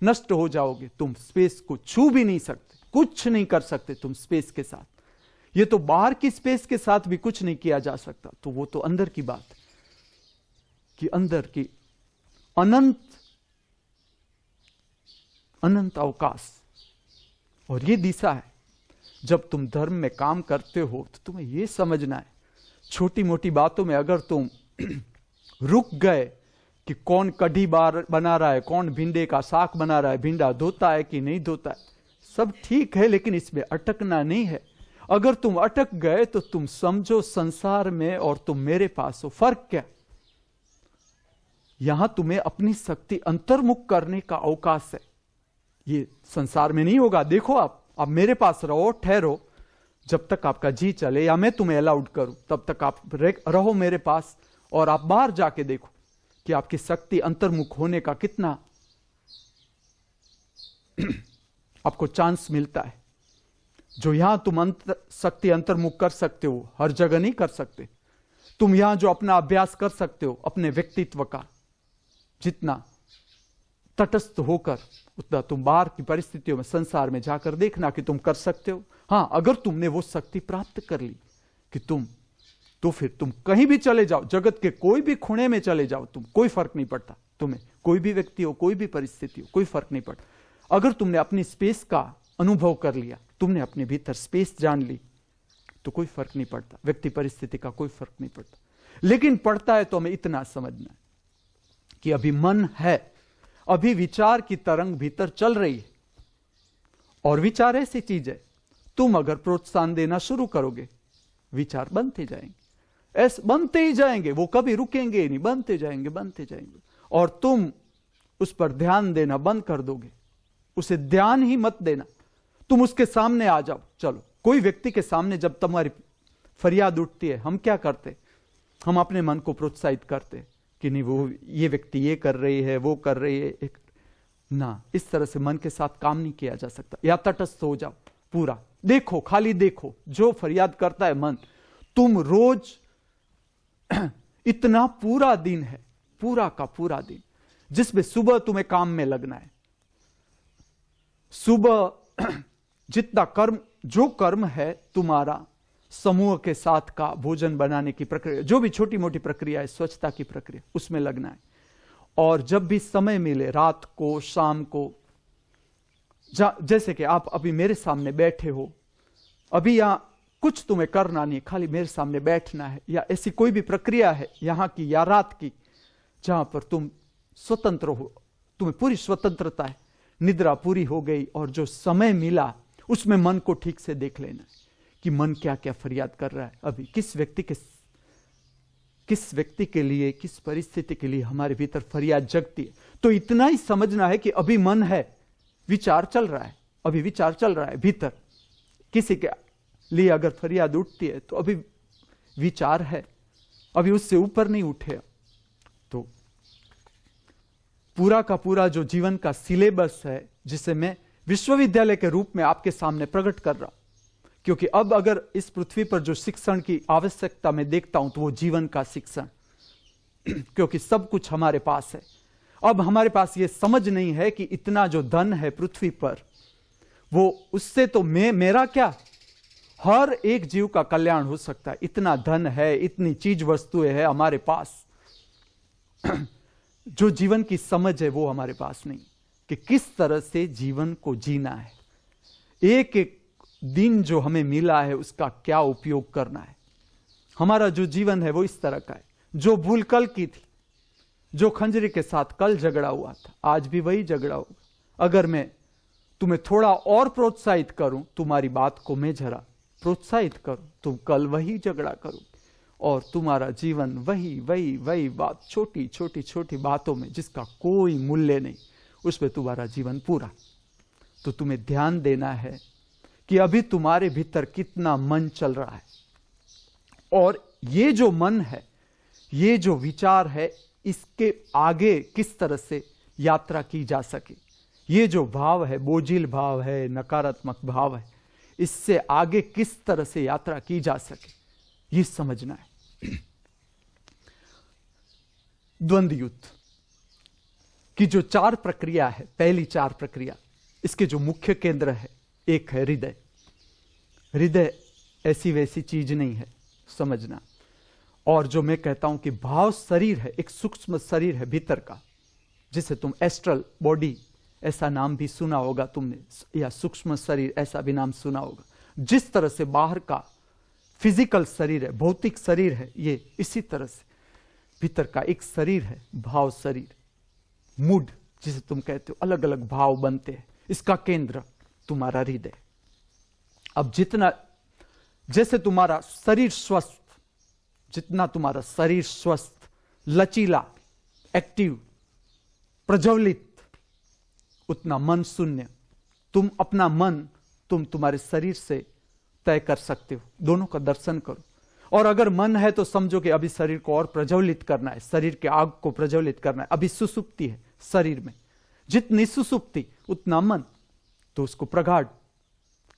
नष्ट हो जाओगे, तुम स्पेस को छू भी नहीं सकते, कुछ नहीं कर सकते तुम स्पेस के साथ। ये तो बाहर की स्पेस के साथ भी कुछ नहीं किया जा सकता, तो वो तो अंदर की बात है कि अंदर की अनंत अनंत अवकाश, और ये दिशा है। जब तुम धर्म में काम करते हो तो तुम्हें यह समझना है, छोटी मोटी बातों में अगर तुम रुक गए कि कौन कढ़ी बार बना रहा है, कौन भिंडे का साग बना रहा है, भिंडा धोता है कि नहीं धोता है, सब ठीक है, लेकिन इसमें अटकना नहीं है। अगर तुम अटक गए तो तुम समझो संसार में और तुम मेरे पास हो, फर्क क्या? यहां तुम्हें अपनी शक्ति अंतर्मुख करने का अवकाश है, ये संसार में नहीं होगा। देखो आप मेरे पास रहो, ठहरो, जब तक आपका जी चले या मैं तुम्हें अलाउड करूं तब तक आप रहो मेरे पास, और आप बाहर जाके देखो कि आपकी शक्ति अंतर्मुख होने का कितना आपको चांस मिलता है। जो यहां तुम शक्ति अंतर्मुख कर सकते हो, हर जगह नहीं कर सकते। तुम यहां जो अपना अभ्यास कर सकते हो अपने व्यक्तित्व का, जितना तटस्थ होकर, उतना तुम बाहर की परिस्थितियों में, संसार में जाकर देखना कि तुम कर सकते हो। हां, अगर तुमने वो शक्ति प्राप्त कर ली कि तो फिर तुम कहीं भी चले जाओ, जगत के कोई भी खुणे में चले जाओ, तुम कोई फर्क नहीं पड़ता तुम्हें, कोई भी व्यक्ति हो, कोई भी परिस्थिति हो, कोई फर्क नहीं पड़ता। अगर तुमने अपनी स्पेस का अनुभव कर लिया, तुमने अपने भीतर स्पेस जान ली, तो कोई फर्क नहीं पड़ता, व्यक्ति परिस्थिति का कोई फर्क नहीं पड़ता। लेकिन पड़ता है तो हमें इतना समझना है कि अभी मन है, अभी विचार की तरंग भीतर चल रही है, और विचार ऐसी चीज है, तुम अगर प्रोत्साहन देना शुरू करोगे, विचार बनते जाएंगे, ऐसे बनते ही जाएंगे, वो कभी रुकेंगे ही नहीं, बनते जाएंगे, और तुम उस पर ध्यान देना बंद कर दोगे, उसे ध्यान ही मत देना, तुम उसके सामने आ जाओ। चलो, कोई व्यक्ति के सामने जब तुम्हारी फरियाद उठती है, हम क्या करते? हम अपने मन को प्रोत्साहित करते कि नहीं, वो ये व्यक्ति ये कर रही है, वो कर रही है, ना, इस तरह से मन के साथ काम नहीं किया जा सकता। या तटस्थ हो जाओ, पूरा देखो, खाली देखो, जो फरियाद करता है मन, तुम रोज इतना पूरा दिन है, पूरा का पूरा दिन, जिसमें सुबह तुम्हें काम में लगना है, सुबह जितना कर्म, जो कर्म है तुम्हारा समूह के साथ का भोजन बनाने की प्रक्रिया, जो भी छोटी मोटी प्रक्रिया है, स्वच्छता की प्रक्रिया, उसमें लगना है। और जब भी समय मिले, रात को, शाम को, जैसे कि आप अभी मेरे सामने बैठे हो, अभी यहां कुछ तुम्हें करना नहीं, खाली मेरे सामने बैठना है, या ऐसी कोई भी प्रक्रिया है यहां की या रात की, जहां पर तुम स्वतंत्र हो, तुम्हें पूरी स्वतंत्रता है, निद्रा पूरी हो गई, और जो समय मिला उसमें मन को ठीक से देख लेना कि मन क्या क्या फरियाद कर रहा है, अभी किस व्यक्ति के लिए, किस परिस्थिति के लिए हमारे भीतर फरियाद जगती है। तो इतना ही समझना है कि अभी मन है, विचार चल रहा है, अभी विचार चल रहा है भीतर, किसी के लिए अगर फरियाद उठती है तो अभी विचार है, अभी उससे ऊपर नहीं उठे। तो पूरा का पूरा जो जीवन का सिलेबस है, जिसे मैं विश्वविद्यालय के रूप में आपके सामने प्रकट कर रहा हूं, क्योंकि अब अगर इस पृथ्वी पर जो शिक्षण की आवश्यकता मैं देखता हूं तो वो जीवन का शिक्षण, क्योंकि सब कुछ हमारे पास है। अब हमारे पास ये समझ नहीं है कि इतना जो धन है पृथ्वी पर, वो उससे तो मेरा क्या, हर एक जीव का कल्याण हो सकता है। इतना धन है, इतनी चीज वस्तुएं है हमारे पास, जो जीवन की समझ है वो हमारे पास नहीं, कि किस तरह से जीवन को जीना है, एक एक दिन जो हमें मिला है उसका क्या उपयोग करना है। हमारा जो जीवन है वो इस तरह का है, जो भूल कल की थी, जो खंजरी के साथ कल झगड़ा हुआ था, आज भी वही झगड़ा होगा। अगर मैं तुम्हें थोड़ा और प्रोत्साहित करूं, तुम्हारी बात को मैं जरा प्रोत्साहित करूं, तुम कल वही झगड़ा करो, और तुम्हारा जीवन वही बात, छोटी छोटी बातों में जिसका कोई मूल्य नहीं, उसमें तुम्हारा जीवन पूरा। तो तुम्हें ध्यान देना है कि अभी तुम्हारे भीतर कितना मन चल रहा है, और ये जो मन है, ये जो विचार है, इसके आगे किस तरह से यात्रा की जा सके, ये जो भाव है, बोझिल भाव है, नकारात्मक भाव है, इससे आगे किस तरह से यात्रा की जा सके, ये समझना है। द्वंद्व युद्ध की जो 4 प्रक्रिया है, पहली 4 प्रक्रिया, इसके जो मुख्य केंद्र है, एक है हृदय। हृदय ऐसी वैसी चीज नहीं है, समझना। और जो मैं कहता हूं कि भाव शरीर है, एक सूक्ष्म शरीर है भीतर का, जिसे तुम एस्ट्रल बॉडी ऐसा नाम भी सुना होगा तुमने, या सूक्ष्म शरीर ऐसा भी नाम सुना होगा। जिस तरह से बाहर का फिजिकल शरीर है, भौतिक शरीर है, ये इसी तरह से भीतर का एक शरीर है, भाव शरीर, मूड जिसे तुम कहते हो, अलग अलग भाव बनते हैं। इसका केंद्र तुम्हारा हृदय। अब जितना, जैसे तुम्हारा शरीर स्वस्थ, जितना तुम्हारा शरीर स्वस्थ, लचीला, एक्टिव, प्रज्वलित, उतना मन शून्य। तुम अपना मन तुम तुम्हारे शरीर से तय कर सकते हो, दोनों का दर्शन करो। और अगर मन है तो समझो कि अभी शरीर को और प्रज्वलित करना है, शरीर के आग को प्रज्वलित करना है, अभी सुसुप्ति है शरीर में, जितनी सुसुप्ति उतना मन, तो उसको प्रगाढ़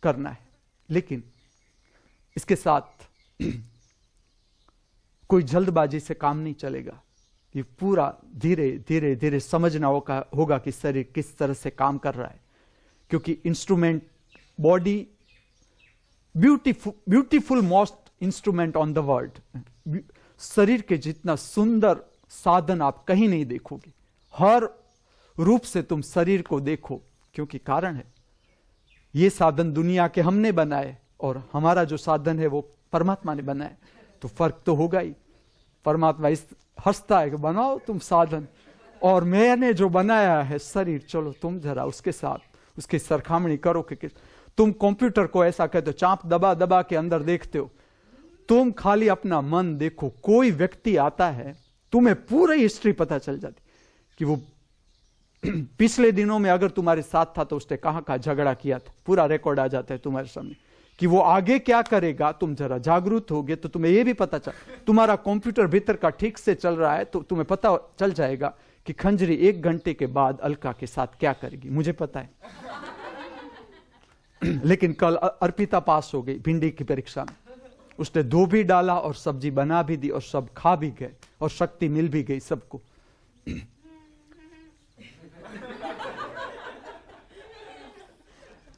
करना है। लेकिन इसके साथ कोई जल्दबाजी से काम नहीं चलेगा। ये पूरा धीरे धीरे धीरे समझना होगा कि शरीर किस तरह से काम कर रहा है, क्योंकि instrument, body, beautiful most instrument on the world. शरीर के जितना सुंदर साधन आप कहीं नहीं देखोगे। हर रूप से तुम शरीर को देखो, क्योंकि कारण है ये साधन दुनिया के हमने बनाए और हमारा जो साधन है वो परमात्मा ने बनाए, तो फर्क तो होगा ही। परमात्मा इस हंसता है कि बनाओ तुम साधन, और मैंने जो बनाया है शरीर, चलो तुम जरा उसके साथ उसकी सरखामणी करो कि तुम कंप्यूटर को ऐसा कहते हो, चाप दबा दबा के अंदर देखते हो। तुम खाली अपना मन देखो, कोई व्यक्ति आता है, तुम्हें पूरी हिस्ट्री पता चल जाती कि वो पिछले दिनों में अगर तुम्हारे साथ था तो उसने कहां कहां झगड़ा किया था, पूरा रिकॉर्ड आ जाता है तुम्हारे सामने कि वो आगे क्या करेगा। तुम जरा जागरूक होगे तो तुम्हें यह भी पता चल, तुम्हारा कंप्यूटर भीतर का ठीक से चल रहा है तो तुम्हें पता चल जाएगा कि खंजरी 1 घंटे के बाद अलका के साथ क्या करेगी। मुझे पता है लेकिन कल अर्पिता पास हो गई भिंडी की परीक्षा में, उसने 2 भी डाला और सब्जी बना भी दी और सब खा भी गए और शक्ति मिल भी गई सबको।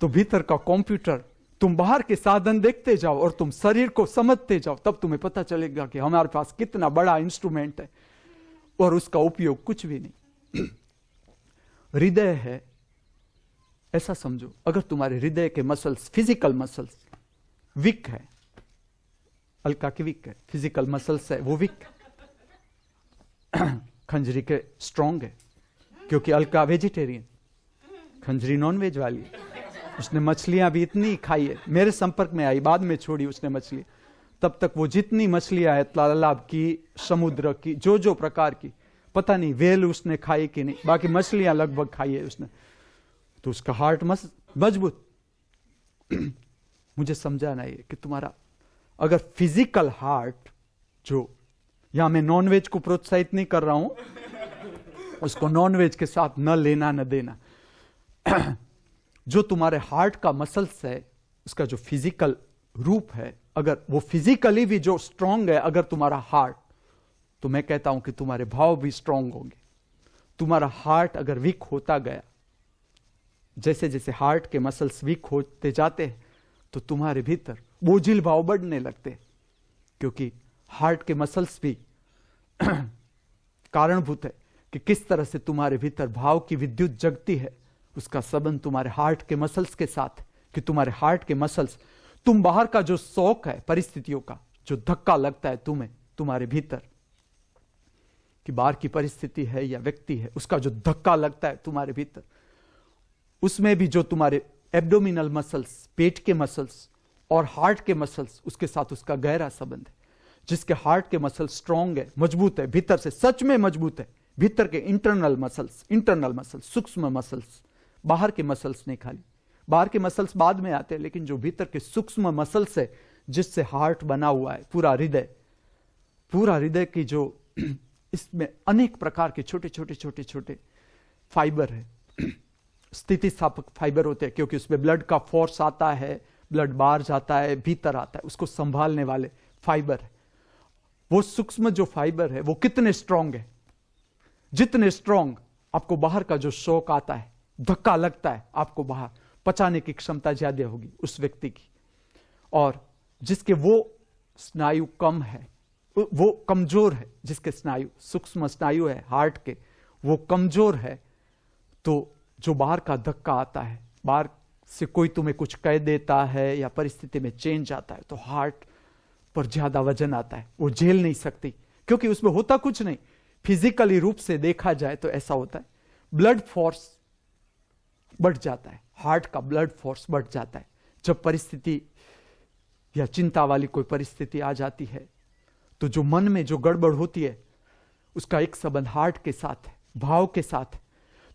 तो भीतर का कंप्यूटर, तुम बाहर के साधन देखते जाओ और तुम शरीर को समझते जाओ, तब तुम्हें पता चलेगा कि हमारे पास कितना बड़ा इंस्ट्रूमेंट है और उसका उपयोग कुछ भी नहीं। हृदय है, ऐसा समझो, अगर तुम्हारे हृदय के मसल्स, फिजिकल मसल्स वीक है, अलका की वीक है, फिजिकल मसल्स है वो वीक है, खंजरी के स्ट्रॉन्ग है, क्योंकि अलका वेजिटेरियन, खंजरी नॉन वेज वाली है। उसने मछलियां भी इतनी खाई है, मेरे संपर्क में आई, बाद में छोड़ी उसने मछली। तब तक वो जितनी मछलियां है, तालाब की, समुद्र की, जो जो प्रकार की, पता नहीं वेल उसने खाई कि नहीं, बाकी मछलियां लगभग खाई है उसने। तो उसका हार्ट मजबूत। मुझे समझाना है कि तुम्हारा अगर फिजिकल हार्ट, जो यहां मैं नॉनवेज को प्रोत्साहित नहीं कर रहा हूं, उसको नॉनवेज के साथ न लेना न देना, जो तुम्हारे हार्ट का मसल्स है, उसका जो फिजिकल रूप है, अगर वो फिजिकली भी जो स्ट्रांग है, अगर तुम्हारा हार्ट, तो मैं कहता हूं कि तुम्हारे भाव भी स्ट्रांग होंगे। तुम्हारा हार्ट अगर वीक होता गया, जैसे जैसे हार्ट के मसल्स वीक होते जाते हैं, तो तुम्हारे भीतर बोझिल भाव बढ़ने लगते हैं, क्योंकि हार्ट के मसल्स भी कारणभूत है कि किस तरह से तुम्हारे भीतर भाव की विद्युत जगती है। उसका संबंध तुम्हारे हार्ट के मसल्स के साथ, कि तुम्हारे हार्ट के मसल्स, तुम बाहर का जो शौक है, परिस्थितियों का जो धक्का लगता है तुम्हें, तुम्हारे भीतर कि बाहर की परिस्थिति है या व्यक्ति है, उसका जो धक्का लगता है तुम्हारे भीतर, उसमें भी जो तुम्हारे एब्डोमिनल मसल्स, पेट के मसल्स और हार्ट के मसल्स, उसके साथ उसका गहरा संबंध है। जिसके हार्ट के मसल्स स्ट्रांग है, मजबूत है, भीतर से सच में मजबूत है, भीतर के इंटरनल मसल्स, सूक्ष्म मसल्स, बाहर के मसल्स नहीं, खाली बाहर के मसल्स बाद में आते हैं, लेकिन जो भीतर के सूक्ष्म मसल्स है, जिससे हार्ट बना हुआ है, पूरा हृदय की जो इसमें अनेक प्रकार के छोटे छोटे छोटे छोटे फाइबर है, स्थितिस्थापक फाइबर होते हैं, क्योंकि उसमें ब्लड का फोर्स आता है, ब्लड बाहर जाता है, भीतर आता है, उसको संभालने वाले फाइबर है। वो सूक्ष्म जो फाइबर है वो कितने स्ट्रांग है, जितने स्ट्रांग आपको बाहर का जो शॉक आता है, धक्का लगता है, आपको बाहर पचाने की क्षमता ज्यादा होगी उस व्यक्ति की। और जिसके वो स्नायु कम है, वो कमजोर है, जिसके स्नायु सूक्ष्म स्नायु है हार्ट के, वो कमजोर है, तो जो बाहर का धक्का आता है, बाहर से कोई तुम्हें कुछ कह देता है या परिस्थिति में चेंज आता है, तो हार्ट पर ज्यादा वजन आता है, वो झेल नहीं सकती, क्योंकि उसमें होता कुछ नहीं। फिजिकली रूप से देखा जाए तो ऐसा होता है, ब्लड फोर्स बढ़ जाता है, हार्ट का ब्लड फोर्स बढ़ जाता है। जब परिस्थिति या चिंता वाली कोई परिस्थिति आ जाती है, तो जो मन में जो गड़बड़ होती है उसका एक संबंध हार्ट के साथ है, भाव के साथ है।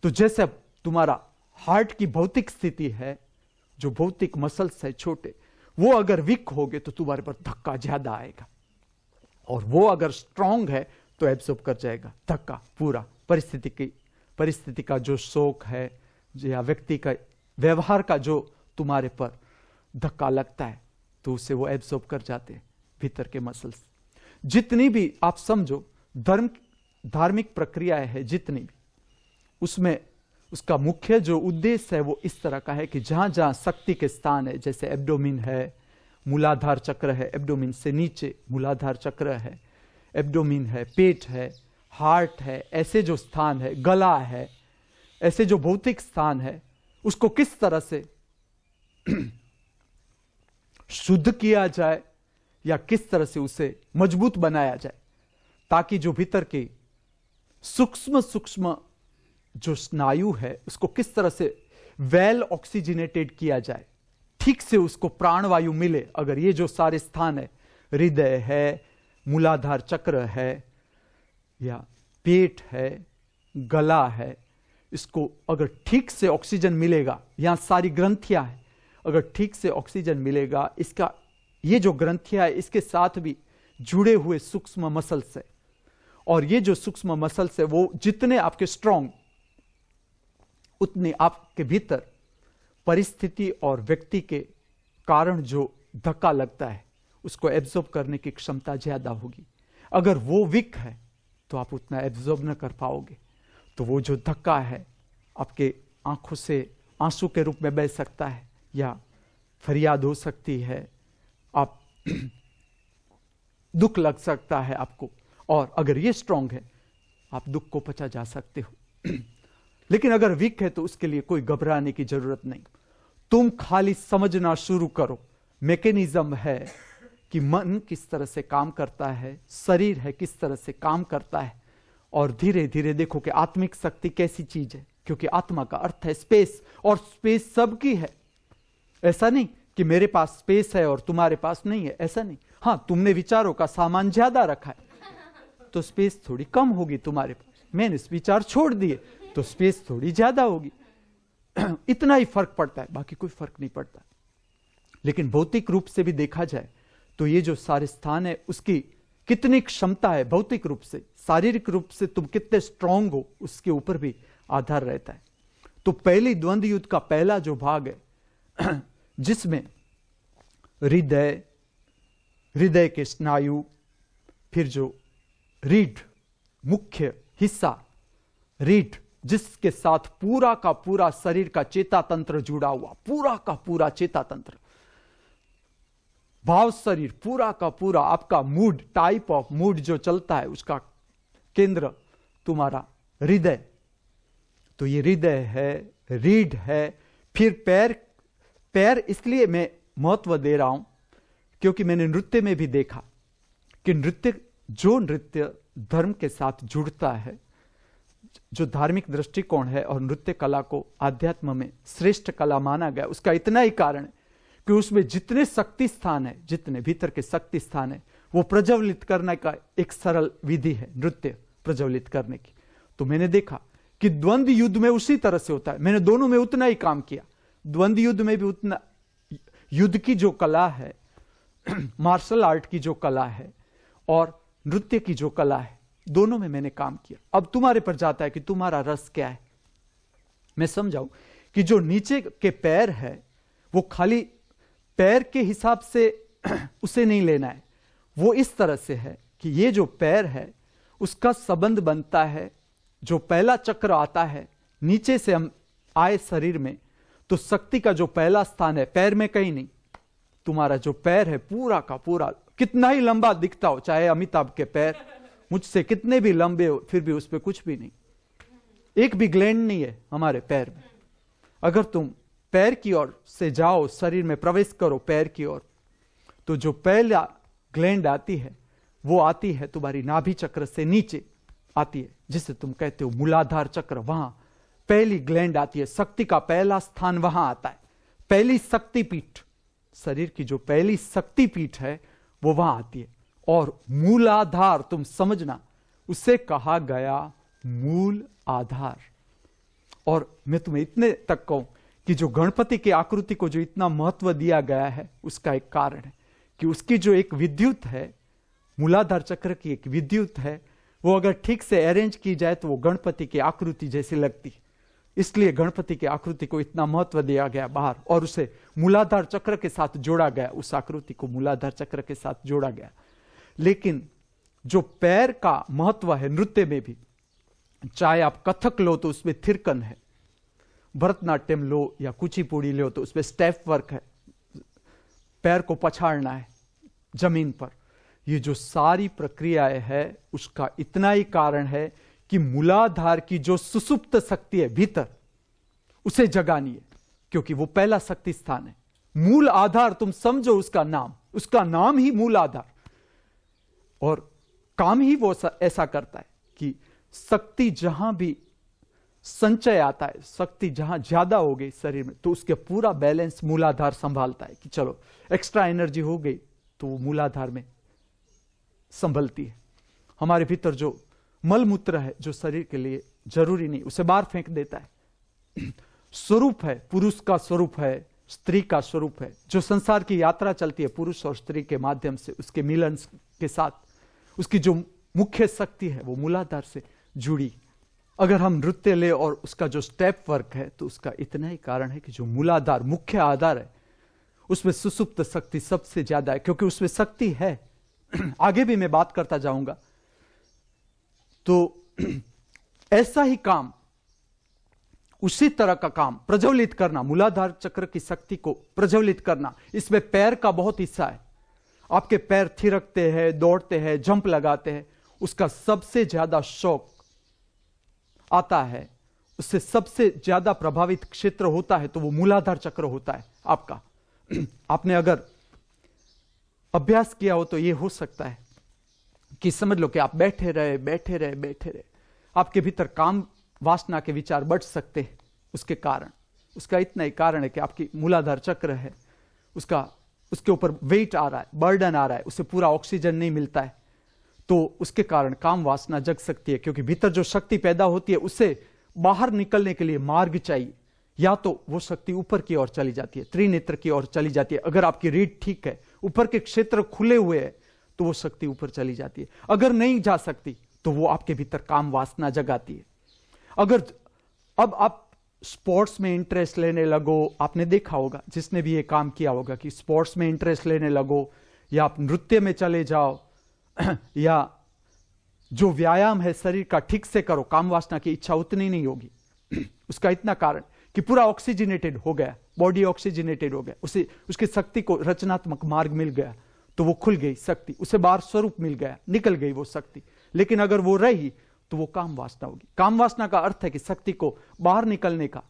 तो जैसे तुम्हारा हार्ट की भौतिक स्थिति है, जो भौतिक मसल्स है छोटे, वो अगर वीक हो गए तो तुम्हारे पर धक्का ज्यादा आएगा, और वो अगर स्ट्रांग है तो एब्सॉर्ब कर जाएगा धक्का पूरा। परिस्थिति का जो शोक है या व्यक्ति का व्यवहार का जो तुम्हारे पर धक्का लगता है, तो उसे वो एब्सॉर्ब कर जाते हैं भीतर के मसल्स। जितनी भी आप समझो धार्मिक प्रक्रियाएं है, जितनी भी, उसमें उसका मुख्य जो उद्देश्य है वो इस तरह का है कि जहां जहां शक्ति के स्थान है, जैसे एब्डोमिन है, मूलाधार चक्र है, एब्डोमिन से नीचे मूलाधार चक्र है, एब्डोमिन है, पेट है, हार्ट है, ऐसे जो स्थान है, गला है, ऐसे जो भौतिक स्थान है, उसको किस तरह से शुद्ध किया जाए या किस तरह से उसे मजबूत बनाया जाए, ताकि जो भीतर के सूक्ष्म सूक्ष्म जो स्नायु है उसको किस तरह से वेल ऑक्सीजनेटेड किया जाए, ठीक से उसको प्राणवायु मिले। अगर ये जो सारे स्थान है, हृदय है, मूलाधार चक्र है, या पेट है, गला है, इसको अगर ठीक से ऑक्सीजन मिलेगा, यहां सारी ग्रंथियां हैं, अगर ठीक से ऑक्सीजन मिलेगा, इसका ये जो ग्रंथियां है इसके साथ भी जुड़े हुए सूक्ष्म मसल्स है, और ये जो सूक्ष्म मसल्स है वो जितने आपके स्ट्रांग, उतने आपके भीतर परिस्थिति और व्यक्ति के कारण जो धक्का लगता है उसको एब्जॉर्ब करने की क्षमता ज्यादा होगी। अगर वो वीक है तो आप उतना एब्जॉर्ब न कर पाओगे, तो वो जो धक्का है आपके आंखों से आंसू के रूप में बह सकता है, या फरियाद हो सकती है, आप दुख लग सकता है आपको, और अगर ये स्ट्रांग है आप दुख को पचा जा सकते हो। लेकिन अगर वीक है तो उसके लिए कोई घबराने की जरूरत नहीं। तुम खाली समझना शुरू करो, मैकेनिज्म है कि मन किस तरह से काम करता है, शरीर है किस तरह से काम करता है, और धीरे धीरे देखो कि आत्मिक शक्ति कैसी चीज है, क्योंकि आत्मा का अर्थ है स्पेस, और स्पेस सबकी है। ऐसा नहीं कि मेरे पास स्पेस है और तुम्हारे पास नहीं है, ऐसा नहीं। हाँ, तुमने विचारों का सामान ज्यादा रखा है तो स्पेस थोड़ी कम होगी तुम्हारे पास, मैंने विचार छोड़ दिए तो स्पेस थोड़ी ज्यादा होगी। इतना ही फर्क पड़ता है, बाकी कोई फर्क नहीं पड़ता। लेकिन भौतिक रूप से भी देखा जाए तो ये जो सारे स्थान है उसकी कितनी क्षमता है, भौतिक रूप से, शारीरिक रूप से तुम कितने स्ट्रांग हो, उसके ऊपर भी आधार रहता है। तो पहली द्वंद्व युद्ध का पहला जो भाग है, जिसमें हृदय के स्नायु, फिर जो रीढ़, मुख्य हिस्सा रीढ़, जिसके साथ पूरा का पूरा शरीर का चेता तंत्र जुड़ा हुआ, पूरा का पूरा चेता तंत्र, भाव शरीर, पूरा का पूरा आपका मूड, टाइप ऑफ मूड जो चलता है, उसका केंद्र तुम्हारा हृदय। तो ये हृदय है, रीढ़ है, फिर पैर इसलिए मैं महत्व दे रहा हूं क्योंकि मैंने नृत्य में भी देखा कि नृत्य धर्म के साथ जुड़ता है, जो धार्मिक दृष्टिकोण है और नृत्य कला को आध्यात्म में श्रेष्ठ कला माना गया, उसका इतना ही कारण है कि उसमें जितने शक्ति स्थान है, जितने भीतर के शक्ति स्थान है, वो प्रज्वलित करने का एक सरल विधि है नृत्य प्रज्वलित करने की। तो मैंने देखा कि द्वंद्व युद्ध में उसी तरह से होता है। मैंने दोनों में उतना ही काम किया, द्वंद्व युद्ध में भी उतना, युद्ध की जो कला है, मार्शल आर्ट की जो कला है और नृत्य की जो कला है, दोनों में मैंने काम किया। अब तुम्हारे पर जाता है कि तुम्हारा रस क्या है। मैं समझाऊं कि जो नीचे के पैर है वो खाली पैर के हिसाब से उसे नहीं लेना है, वो इस तरह से है कि ये जो पैर है उसका संबंध बनता है, जो पहला चक्र आता है नीचे से हम आए शरीर में, तो शक्ति का जो पहला स्थान है पैर में कहीं नहीं। तुम्हारा जो पैर है पूरा का पूरा, कितना ही लंबा दिखता हो, चाहे अमिताभ के पैर मुझसे कितने भी लंबे हो, फिर भी उस पर कुछ भी नहीं, एक भी ग्लैंड नहीं है हमारे पैर में। अगर तुम पैर की ओर से जाओ, शरीर में प्रवेश करो पैर की ओर, तो जो पहला ग्लैंड आती है वो आती है तुम्हारी नाभि चक्र से नीचे आती है, जिसे तुम कहते हो मूलाधार चक्र। वहां पहली ग्लैंड आती है, शक्ति का पहला स्थान वहां आता है, पहली शक्तिपीठ, शरीर की जो पहली शक्तिपीठ है वो वहां आती है। और मूलाधार, तुम समझना, उसे कहा गया मूल आधार। और मैं तुम्हें इतने तक कहूं कि जो गणपति की आकृति को जो इतना महत्व दिया गया है, उसका एक कारण है कि उसकी जो एक विद्युत है, मूलाधार चक्र की एक विद्युत है, वो अगर ठीक से अरेंज की जाए तो वो गणपति की आकृति जैसी लगती है। इसलिए गणपति की आकृति को इतना महत्व दिया गया बाहर, और उसे मूलाधार चक्र के साथ जोड़ा गया, उस आकृति को मूलाधार चक्र के साथ जोड़ा गया। लेकिन जो पैर का महत्व है नृत्य में भी, चाहे आप कथक लो तो उसमें थिरकन है, भरतनाट्यम लो या कुचिपुड़ी लो तो उसमें स्टेप वर्क है, पैर को पछाड़ना है जमीन पर। ये जो सारी प्रक्रियाएं है उसका इतना ही कारण है कि मूलाधार की जो सुसुप्त शक्ति है भीतर, उसे जगानी है, क्योंकि वो पहला शक्ति स्थान है। मूल आधार, तुम समझो उसका नाम ही मूल आधार, और काम ही वो ऐसा करता है कि शक्ति जहां भी संचय आता है, शक्ति जहां ज्यादा हो गई शरीर में, तो उसके पूरा बैलेंस मूलाधार संभालता है कि चलो एक्स्ट्रा एनर्जी हो गई तो वो मूलाधार में संभलती है। हमारे भीतर जो मलमूत्र है, जो शरीर के लिए जरूरी नहीं, उसे बाहर फेंक देता है। स्वरूप है, पुरुष का स्वरूप है, स्त्री का स्वरूप है, जो संसार की यात्रा चलती है पुरुष और स्त्री के माध्यम से, उसके मिलन के साथ, उसकी जो मुख्य शक्ति है वो मूलाधार से जुड़ी। अगर हम नृत्य ले और उसका जो स्टेप वर्क है, तो उसका इतना ही कारण है कि जो मूलाधार मुख्य आधार है उसमें सुसुप्त शक्ति सबसे ज्यादा है, क्योंकि उसमें शक्ति है। आगे भी मैं बात करता जाऊंगा। तो ऐसा ही काम, उसी तरह का काम प्रज्वलित करना, मूलाधार चक्र की शक्ति को प्रज्वलित करना, इसमें पैर का बहुत हिस्सा है। आपके पैर थिरकते हैं, दौड़ते हैं, जंप लगाते हैं, उसका सबसे ज्यादा शौक आता है, उससे सबसे ज्यादा प्रभावित क्षेत्र होता है तो वो मूलाधार चक्र होता है आपका। आपने अगर अभ्यास किया हो तो ये हो सकता है कि समझ लो कि आप बैठे रहे, आपके भीतर काम वासना के विचार बढ़ सकते हैं। उसके कारण, उसका इतना ही कारण है कि आपकी मूलाधार चक्र है, उसके ऊपर वेट आ रहा है, बर्डन आ रहा है, उसे पूरा ऑक्सीजन नहीं मिलता है, तो उसके कारण काम वासना जग सकती है। क्योंकि भीतर जो शक्ति पैदा होती है उसे बाहर निकलने के लिए मार्ग चाहिए, या तो वो शक्ति ऊपर की ओर चली जाती है, त्रिनेत्र की ओर चली जाती है। अगर आपकी रीढ़ ठीक है, ऊपर के क्षेत्र खुले हुए हैं, तो वो शक्ति ऊपर चली जाती है। अगर नहीं जा सकती तो वो आपके भीतर काम वासना जगाती है। अगर अब आप स्पोर्ट्स में इंटरेस्ट लेने लगो, आपने देखा होगा, जिसने भी ये काम किया होगा, कि स्पोर्ट्स में इंटरेस्ट लेने लगो, या आप नृत्य में चले जाओ, या जो व्यायाम है शरीर का ठीक से करो, काम वासना की इच्छा उतनी नहीं होगी। उसका इतना कारण कि पूरा ऑक्सीजनेटेड हो गया, बॉडी ऑक्सीजनेटेड हो गया, उसे उसकी शक्ति को रचनात्मक मार्ग मिल गया, तो वो खुल गई शक्ति, उसे बाहर स्वरूप मिल गया, निकल गई वो शक्ति। लेकिन अगर वो रही तो वो काम वासना होगी। काम वासना का अर्थ है कि शक्ति को बाहर निकलने का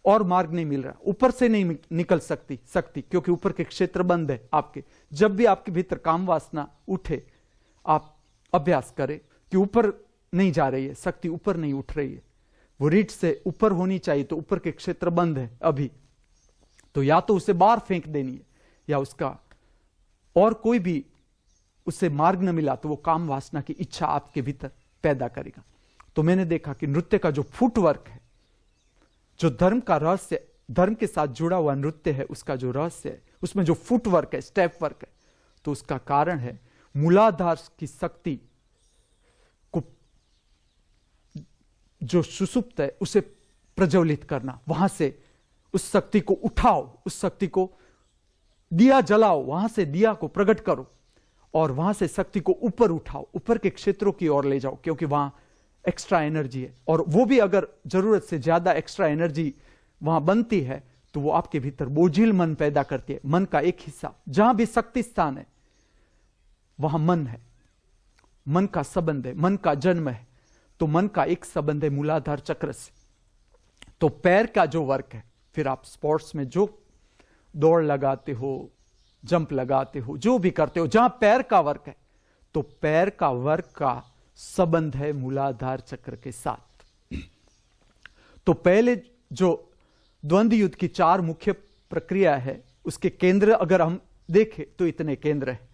और मार्ग नहीं मिल रहा, ऊपर से नहीं निकल सकती शक्ति, क्योंकि ऊपर के क्षेत्र बंद है आपके। जब भी आपके भीतर काम वासना उठे, आप अभ्यास करें कि ऊपर नहीं जा रही है शक्ति, ऊपर नहीं उठ रही है, वो रीढ़ से ऊपर होनी चाहिए, तो ऊपर के क्षेत्र बंद है अभी, तो या तो उसे बाहर फेंक देनी है, या उसका और कोई भी उससे मार्ग न मिला तो वो काम वासना की इच्छा आपके भीतर पैदा करेगा। तो मैंने देखा कि नृत्य का जो फुटवर्क है, जो धर्म का रहस्य, धर्म के साथ जुड़ा हुआ नृत्य है, उसका जो रहस्य है, उसमें जो फुटवर्क है, स्टेप वर्क है, तो उसका कारण है मूलाधार की शक्ति को, जो सुसुप्त है, उसे प्रज्वलित करना, वहां से उस शक्ति को उठाओ, उस शक्ति को दिया जलाओ, वहां से दिया को प्रकट करो और वहां से शक्ति को ऊपर उठाओ, ऊपर के क्षेत्रों की ओर ले जाओ, क्योंकि वहां एक्स्ट्रा एनर्जी है। और वो भी अगर जरूरत से ज्यादा एक्स्ट्रा एनर्जी वहां बनती है तो वो आपके भीतर बोझिल मन पैदा करती है। मन का एक हिस्सा, जहां भी शक्ति स्थान है वहां मन है, मन का संबंध है, मन का जन्म है। तो मन का एक संबंध है मूलाधार चक्र से। तो पैर का जो वर्क है, फिर आप स्पोर्ट्स में जो दौड़ लगाते हो, जंप लगाते हो, जो भी करते हो, जहां पैर का वर्क है, तो पैर का वर्क का संबंध है मूलाधार चक्र के साथ। तो पहले जो द्वंद्व युद्ध की 4 मुख्य प्रक्रिया है, उसके केंद्र अगर हम देखें तो इतने केंद्र हैं।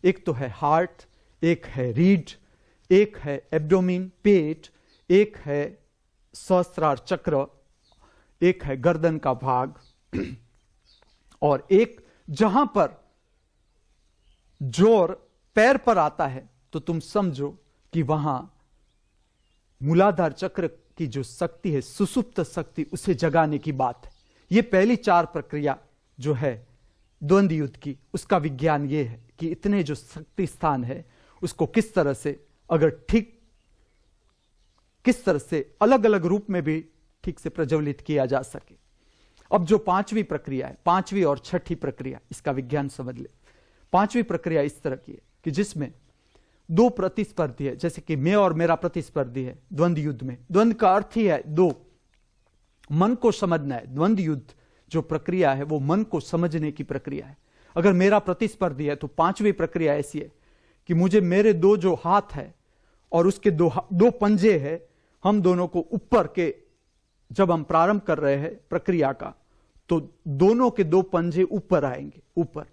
एक तो है हार्ट, एक है रीढ़, एक है एब्डोमिन पेट, एक है सहस्त्रार चक्र, एक है गर्दन का भाग, और एक जहां पर जोर पैर पर आता है तो तुम समझो कि वहां मूलाधार चक्र की जो शक्ति है, सुसुप्त शक्ति, उसे जगाने की बात है। यह पहली 4 प्रक्रिया जो है द्वंद्व युद्ध की, उसका विज्ञान यह है कि इतने जो शक्ति स्थान है उसको किस तरह से, अगर ठीक किस तरह से अलग अलग रूप में भी ठीक से प्रज्वलित किया जा सके। अब जो 5वीं प्रक्रिया है, 5वीं और 6ठी प्रक्रिया, इसका विज्ञान समझ ले। 5वीं प्रक्रिया इस तरह की है कि जिसमें 2 प्रतिस्पर्धी है, जैसे कि मैं और मेरा प्रतिस्पर्धी है द्वंद्व युद्ध में। द्वंद्व का अर्थ ही है 2, मन को समझना है। द्वंद्व युद्ध जो प्रक्रिया है वो मन को समझने की प्रक्रिया है। अगर मेरा प्रतिस्पर्धी है तो 5वीं प्रक्रिया ऐसी है कि मुझे मेरे 2 जो हाथ है और उसके 2 पंजे है, हम दोनों को ऊपर के, जब हम प्रारंभ कर रहे हैं प्रक्रिया का, तो दोनों के 2 पंजे ऊपर आएंगे, ऊपर।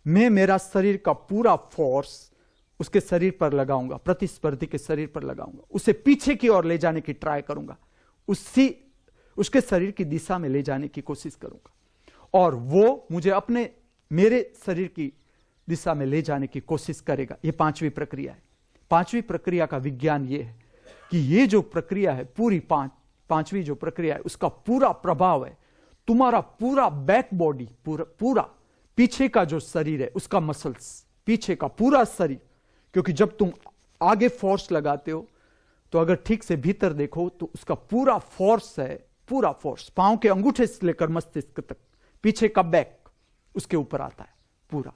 मैं मेरा शरीर का पूरा फोर्स उसके शरीर पर लगाऊंगा, प्रतिस्पर्धी के शरीर पर लगाऊंगा, उसे पीछे की ओर ले जाने की ट्राई करूंगा, उसके शरीर की दिशा में ले जाने की कोशिश करूंगा, और वो मुझे मेरे शरीर की दिशा में ले जाने की कोशिश करेगा। यह 5वीं प्रक्रिया है। 5वीं प्रक्रिया का विज्ञान यह है कि यह जो प्रक्रिया है, पूरी 5वीं जो प्रक्रिया है, उसका पूरा प्रभाव है तुम्हारा पूरा बैक बॉडी, पूरा पीछे का जो शरीर है उसका मसल्स, पीछे का पूरा शरीर। क्योंकि जब तुम आगे फोर्स लगाते हो तो अगर ठीक से भीतर देखो तो उसका पूरा फोर्स है, पूरा फोर्स पांव के अंगूठे से लेकर मस्तिष्क तक, पीछे का बैक उसके ऊपर आता है पूरा।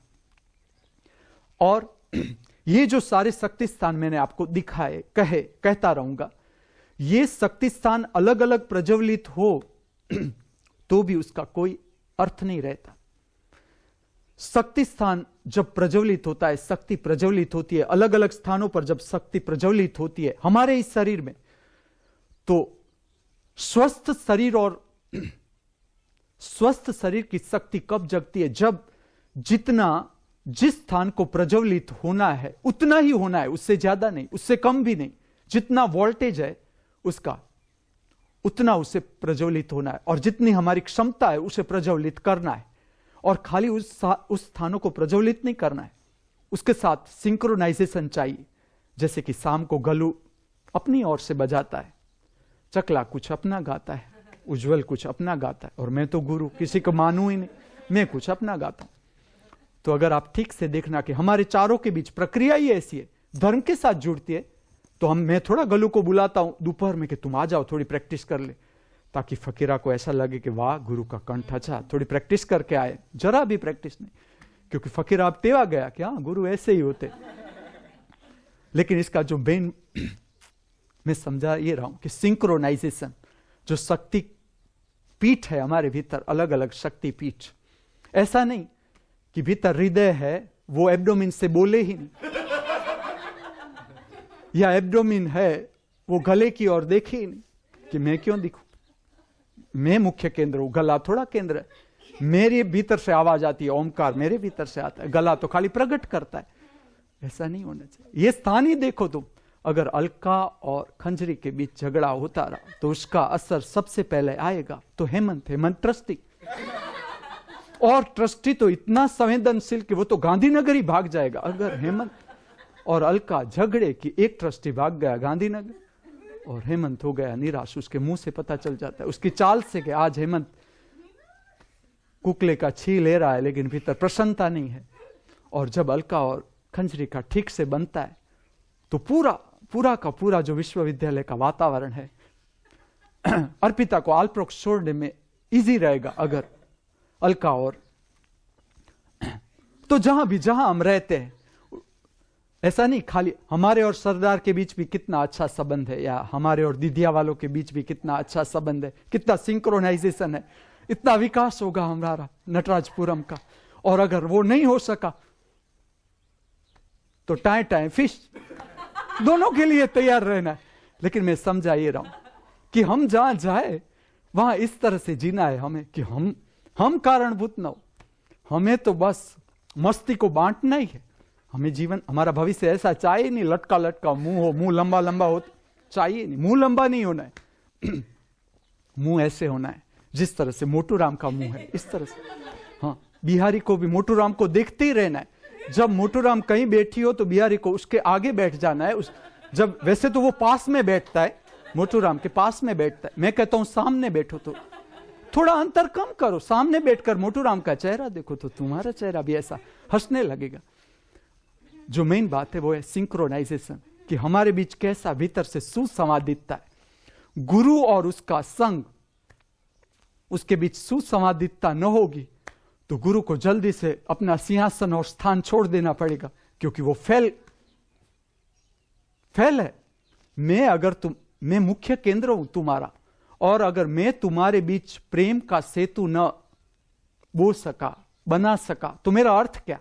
और ये जो सारे शक्ति स्थान मैंने आपको दिखाए, कहता रहूंगा, ये शक्ति स्थान अलग अलग प्रज्वलित हो तो भी उसका कोई अर्थ नहीं रहता। शक्ति स्थान जब प्रज्वलित होता है, शक्ति प्रज्वलित होती है अलग अलग स्थानों पर, जब शक्ति प्रज्वलित होती है हमारे इस शरीर में, तो स्वस्थ शरीर और स्वस्थ शरीर की शक्ति कब जगती है? जब जिस स्थान को प्रज्वलित होना है उतना ही होना है, उससे ज्यादा नहीं, उससे कम भी नहीं। जितना वोल्टेज है उसका उतना उसे प्रज्वलित होना है, और जितनी हमारी क्षमता है उसे प्रज्वलित करना है। और खाली उस स्थानों को प्रज्वलित नहीं करना है, उसके साथ सिंक्रोनाइजेशन चाहिए। जैसे कि शाम को गलू अपनी ओर से बजाता है, चकला कुछ अपना गाता है, उज्जवल कुछ अपना गाता है, और मैं तो गुरु किसी को मानू ही नहीं, मैं कुछ अपना गाता हूं। तो अगर आप ठीक से देखना कि हमारे चारों के बीच प्रक्रिया ही ऐसी है, धर्म के साथ जुड़ती है, तो मैं थोड़ा गलू को बुलाता हूं दोपहर में कि तुम आ जाओ थोड़ी प्रैक्टिस कर ले, ताकि फकीरा को ऐसा लगे कि वाह गुरु का कंठ अच्छा, थोड़ी प्रैक्टिस करके आए। जरा भी प्रैक्टिस नहीं, क्योंकि फकीरा अब तेवा गया कि हाँ गुरु ऐसे ही होते। लेकिन इसका जो मेन मैं समझा ये रहा हूं कि सिंक्रोनाइजेशन, जो शक्ति पीठ है हमारे भीतर, अलग अलग शक्ति पीठ, ऐसा नहीं कि भीतर हृदय है वो एब्डोमिन से बोले ही नहीं, या एब्डोमिन है वो गले की ओर देखे ही नहीं कि मैं क्यों दिखूं, मैं मुख्य केंद्र हूं, गला थोड़ा केंद्र है। मेरे भीतर से आवाज आती है, ओमकार मेरे भीतर से आता है, गला तो खाली प्रकट करता है। ऐसा नहीं होना चाहिए। ये स्थान ही देखो तुम, अगर अलका और खंजरी के बीच झगड़ा होता रहा तो उसका असर सबसे पहले आएगा तो हेमंत ट्रस्टी। और ट्रस्टी तो इतना संवेदनशील कि वो तो गांधीनगर ही भाग जाएगा। अगर हेमंत और अलका झगड़े कि एक ट्रस्टी भाग गया गांधीनगर और हेमंत हो गया निराश, उसके मुंह से पता चल जाता है, उसकी चाल से कि आज हेमंत कुकले का छी ले रहा है लेकिन भीतर प्रसन्नता नहीं है। और जब अलका और खंजरी का ठीक से बनता है तो पूरा का पूरा जो विश्वविद्यालय का वातावरण है अर्पिता को आल्प्रोक्स छोड़ने में इजी रहेगा अगर अलका और तो जहां हम रहते हैं, ऐसा नहीं खाली हमारे और सरदार के बीच भी कितना अच्छा संबंध है, या हमारे और दिदिया वालों के बीच भी कितना अच्छा संबंध है, कितना सिंक्रोनाइजेशन है, इतना विकास होगा हमारा नटराजपुरम का। और अगर वो नहीं हो सका तो टाइम फिश दोनों के लिए तैयार रहना है। लेकिन मैं समझा ये रहा हूं कि हम जहां जाए वहां इस तरह से जीना है हमें कि हम कारणभूत न हो, हमें तो बस मस्ती को बांटना ही है। हमें जीवन, हमारा भविष्य ऐसा चाहिए नहीं लटका मुंह हो, मुंह लंबा हो, चाहिए नहीं, मुंह लंबा नहीं होना है मुंह ऐसे होना है जिस तरह से मोटूराम का मुंह है, इस तरह से। हाँ, बिहारी को भी मोटूराम को देखते ही रहना है। जब मोटूराम कहीं बैठी हो तो बिहारी को उसके आगे बैठ जाना है। जब वैसे तो वो पास में बैठता है, मोटूराम के पास में बैठता है, मैं कहता हूं सामने बैठो तो थोड़ा अंतर कम करो, सामने बैठकर मोटूराम का चेहरा देखो तो तुम्हारा चेहरा भी ऐसा हंसने लगेगा। जो मेन बात है वो है सिंक्रोनाइजेशन, कि हमारे बीच कैसा भीतर से सुसंवादितता है। गुरु और उसका संग, उसके बीच सुसंवादितता न होगी तो गुरु को जल्दी से अपना सिंहासन और स्थान छोड़ देना पड़ेगा, क्योंकि वो फेल है। मैं मुख्य केंद्र हूं तुम्हारा, और अगर मैं तुम्हारे बीच प्रेम का सेतु न बना सका तो मेरा अर्थ क्या?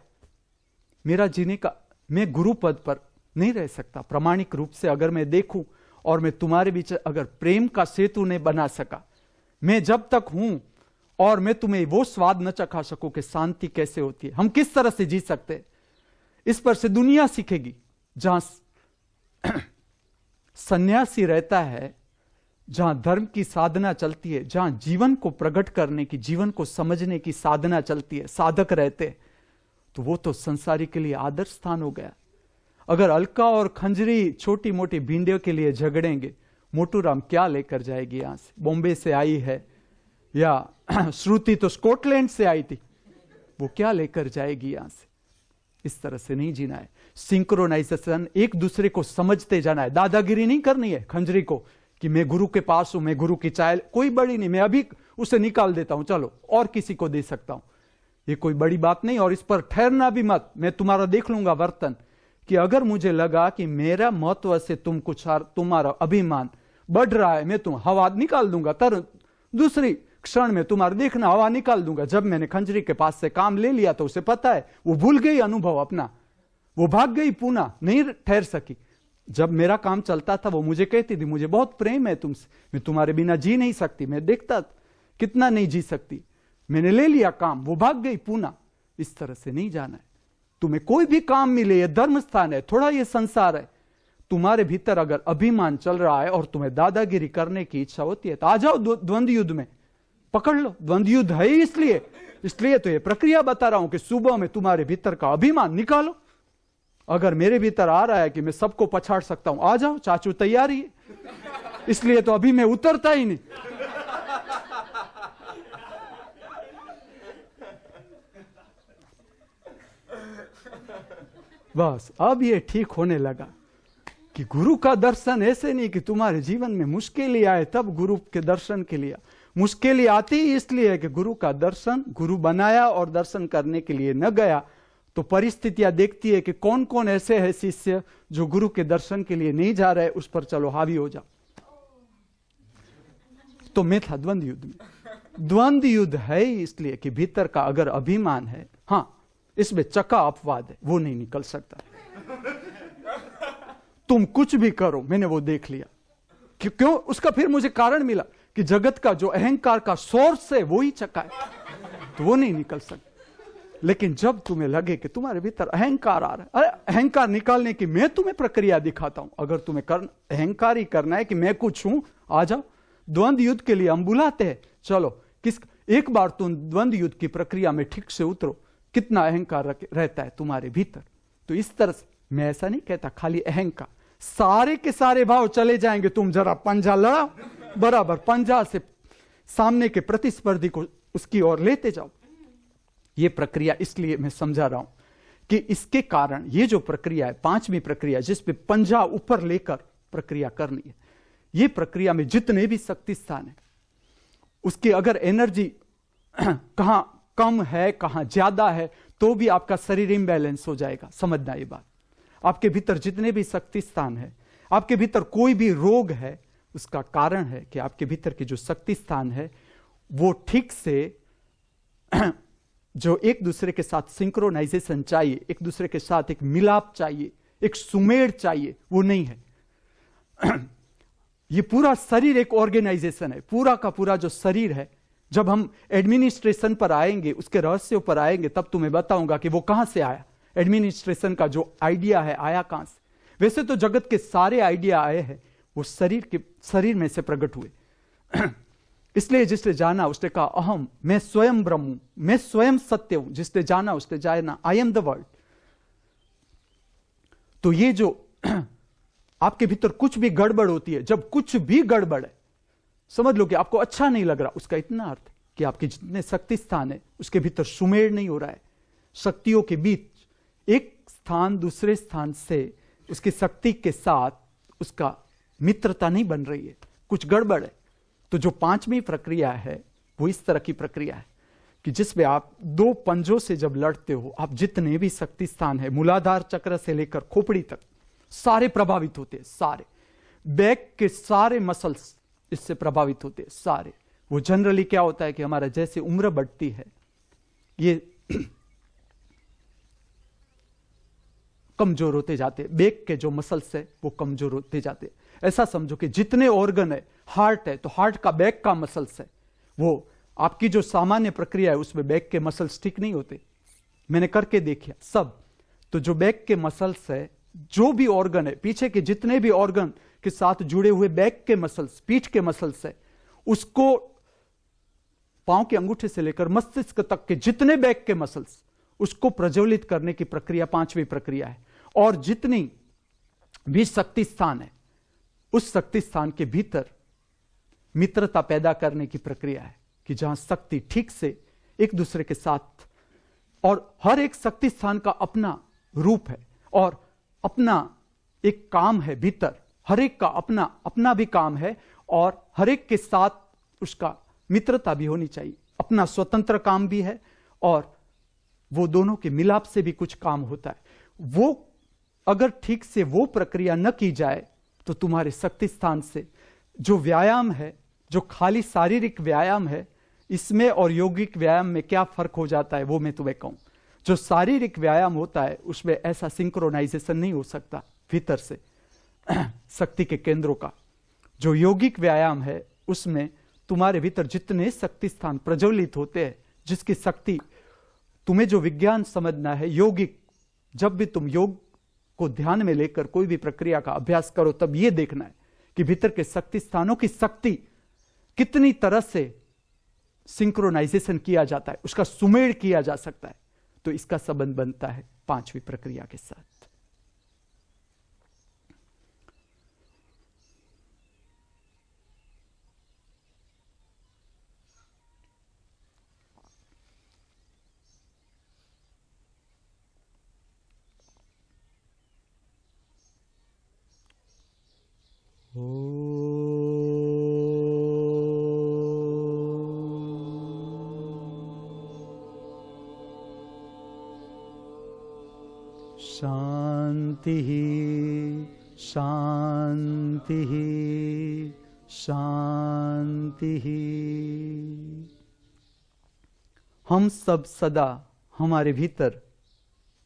मेरा जीने का, मैं गुरु पद पर नहीं रह सकता। प्रामाणिक रूप से अगर मैं देखूं और मैं तुम्हारे बीच अगर प्रेम का सेतु नहीं बना सका, मैं जब तक हूं और मैं तुम्हें वो स्वाद न चखा सकूं कि शांति कैसे होती है, हम किस तरह से जी सकते हैं, इस पर से दुनिया सीखेगी। जहां सन्यासी रहता है, जहां धर्म की साधना चलती है, जहां जीवन को प्रकट करने की, जीवन को समझने की साधना चलती है, साधक रहते हैं, तो वो तो संसारी के लिए आदर्श स्थान हो गया। अगर अलका और खंजरी छोटी मोटी भिंडियों के लिए झगड़ेंगे, मोटूराम क्या लेकर जाएगी यहां से? बॉम्बे से आई है, या श्रुति तो स्कॉटलैंड से आई थी, वो क्या लेकर जाएगी यहां से? इस तरह से नहीं जीना है। सिंक्रोनाइजेशन, एक दूसरे को समझते जाना है। दादागिरी नहीं करनी है खंजरी को कि मैं गुरु के पास हूं, मैं गुरु की चाय कोई बड़ी नहीं, मैं अभी उसे निकाल देता हूं, चलो और किसी को दे सकता हूं, ये कोई बड़ी बात नहीं। और इस पर ठहरना भी मत, मैं तुम्हारा देख लूंगा वर्तन, कि अगर मुझे लगा कि मेरा महत्व से तुम्हारा अभिमान बढ़ रहा है, मैं तुम हवा निकाल दूंगा, दूसरी क्षण में तुम्हारा देखना हवा निकाल दूंगा। जब मैंने खंजरी के पास से काम ले लिया तो उसे पता है, वो भूल गई अनुभव अपना, वो भाग गई, पूना नहीं ठहर सकी। जब मेरा काम चलता था वो मुझे कहती थी मुझे बहुत प्रेम है तुमसे, मैं तुम्हारे बिना जी नहीं सकती, मैं देखता कितना नहीं जी सकती, मैंने ले लिया काम, वो भाग गई पूना। इस तरह से नहीं जाना है। तुम्हें कोई भी काम मिले, ये धर्म स्थान है, थोड़ा ये संसार है, तुम्हारे भीतर अगर अभिमान चल रहा है और तुम्हें दादागिरी करने की इच्छा होती है तो आ जाओ द्वंद्व युद्ध में, पकड़ लो। द्वंद्व युद्ध है इसलिए तो ये प्रक्रिया बता रहा हूं कि सुबह में तुम्हारे भीतर का अभिमान निकालो। अगर मेरे भीतर आ रहा है कि मैं सबको पछाड़ सकता हूं, आ जाओ, चाचू तैयारी है, इसलिए तो अभी मैं उतरता ही नहीं। बस अब ये ठीक होने लगा कि गुरु का दर्शन ऐसे नहीं कि तुम्हारे जीवन में मुश्किल आए तब गुरु के दर्शन के लिए। मुश्किल आती ही इसलिए है कि गुरु का दर्शन, गुरु बनाया और दर्शन करने के लिए न गया, तो परिस्थितियां देखती है कि कौन कौन ऐसे है शिष्य जो गुरु के दर्शन के लिए नहीं जा रहे, उस पर चलो हावी हो जाओ। तो मैं था द्वंद्व युद्ध में। द्वंद्व युद्ध है इसलिए कि भीतर का अगर अभिमान है, हां इसमें चका अपवाद है, वो नहीं निकल सकता। तुम कुछ भी करो, मैंने वो देख लिया। क्यों? उसका फिर मुझे कारण मिला कि जगत का जो अहंकार का सोर्स है वो ही चका है, तो वो नहीं निकल सकता। लेकिन जब तुम्हें लगे कि तुम्हारे भीतर अहंकार आ रहा है, अरे अहंकार निकालने की मैं तुम्हें प्रक्रिया दिखाता हूं। अगर तुम्हें अहंकार ही करना है कि मैं कुछ हूं, आ जाओ, द्वंद्व युद्ध के लिए हम बुलाते हैं, चलो। एक बार तुम द्वंद्व युद्ध की प्रक्रिया में ठीक से उतरो, कितना अहंकार रहता है तुम्हारे भीतर। तो इस तरह से मैं ऐसा नहीं कहता खाली अहंकार, सारे के सारे भाव चले जाएंगे। तुम जरा पंजा लड़ाओ, बराबर पंजा से सामने के प्रतिस्पर्धी को उसकी ओर लेते जाओ, ये प्रक्रिया इसलिए मैं समझा रहा हूं कि इसके कारण ये जो प्रक्रिया है, पांचवी प्रक्रिया, जिस पे पंजा ऊपर लेकर प्रक्रिया करनी है, ये प्रक्रिया में जितने भी शक्ति स्थान है, उसकी अगर एनर्जी कहां कम है कहां ज्यादा है तो भी आपका शरीर इम्बैलेंस हो जाएगा। समझना ये बात। आपके भीतर जितने भी शक्ति स्थान है, आपके भीतर कोई भी रोग है, उसका कारण है कि आपके भीतर के जो शक्ति स्थान है वो ठीक से जो एक दूसरे के साथ सिंक्रोनाइजेशन चाहिए, एक दूसरे के साथ एक मिलाप चाहिए, एक सुमेल चाहिए, वो नहीं है। ये पूरा शरीर एक ऑर्गेनाइजेशन है, पूरा का पूरा जो शरीर है। जब हम एडमिनिस्ट्रेशन पर आएंगे, उसके रहस्यों पर आएंगे, तब तुम्हें बताऊंगा कि वो कहां से आया। एडमिनिस्ट्रेशन का जो आइडिया है आया कहां से। वैसे तो जगत के सारे आइडिया आए हैं, वो शरीर में से प्रकट हुए। इसलिए जिसने जाना उसने कहा अहम, मैं स्वयं ब्रह्म हूं, मैं स्वयं सत्य हूं। जिसने जाना उसने जाना, आई एम द वर्ल्ड। तो ये जो आपके भीतर कुछ भी गड़बड़ होती है, जब कुछ भी गड़बड़ है, समझ लो कि आपको अच्छा नहीं लग रहा, उसका इतना अर्थ है कि आपके जितने शक्ति स्थान है उसके भीतर सुमेल नहीं हो रहा है। शक्तियों के बीच एक स्थान दूसरे स्थान से उसकी शक्ति के साथ उसका मित्रता नहीं बन रही है, कुछ गड़बड़ है। तो जो पांचवी प्रक्रिया है वो इस तरह की प्रक्रिया है कि जिसमें आप दो पंजों से जब लड़ते हो, आप जितने भी शक्ति स्थान है, मूलाधार चक्र से लेकर खोपड़ी तक, सारे प्रभावित होते हैं। सारे बैक के सारे मसल्स इससे प्रभावित होते हैं, सारे। वो जनरली क्या होता है कि हमारा जैसे उम्र बढ़ती है, ये कमजोर होते जाते हैं। बैक के जो मसल्स है वो कमजोर होते जाते हैं। ऐसा समझो कि जितने ऑर्गन है, हार्ट है तो हार्ट का बैक का मसल्स है, वो आपकी जो सामान्य प्रक्रिया है उसमें बैक के मसल्स ठीक नहीं होते, मैंने करके देखा सब। तो जो बैक के मसल्स है, जो भी ऑर्गन है, पीछे के जितने भी ऑर्गन के साथ जुड़े हुए बैक के मसल्स, पीठ के मसल्स है, उसको पांव के अंगूठे से लेकर मस्तिष्क तक के जितने बैक के मसल्स, उसको प्रज्वलित करने की प्रक्रिया पांचवी प्रक्रिया है। और जितनी भी शक्ति स्थान है, उस शक्ति स्थान के भीतर मित्रता पैदा करने की प्रक्रिया है कि जहां शक्ति ठीक से एक दूसरे के साथ, और हर एक शक्ति स्थान का अपना रूप है और अपना एक काम है भीतर, हर एक का अपना अपना भी काम है, और हर एक के साथ उसका मित्रता भी होनी चाहिए, अपना स्वतंत्र काम भी है, और वो दोनों के मिलाप से भी कुछ काम होता है। वो अगर ठीक से वो प्रक्रिया न की जाए तो तुम्हारे शक्ति स्थान से जो व्यायाम है, जो खाली शारीरिक व्यायाम है, इसमें और यौगिक व्यायाम में क्या फर्क हो जाता है वो मैं तुम्हें कहूं। जो शारीरिक व्यायाम होता है उसमें ऐसा सिंक्रोनाइजेशन नहीं हो सकता भीतर से शक्ति के केंद्रों का। जो यौगिक व्यायाम है उसमें तुम्हारे भीतर जितने शक्ति स्थान प्रज्वलित होते हैं, जिसकी शक्ति तुम्हें जो विज्ञान समझना है यौगिक, जब भी तुम योग को ध्यान में लेकर कोई भी प्रक्रिया का अभ्यास करो तब यह देखना है कि भीतर के शक्ति स्थानों की शक्ति कितनी तरह से सिंक्रोनाइजेशन किया जाता है, उसका सुमेल किया जा सकता है। तो इसका संबंध बनता है पांचवी प्रक्रिया के साथ। शांति शांति शांति। हम सब सदा हमारे भीतर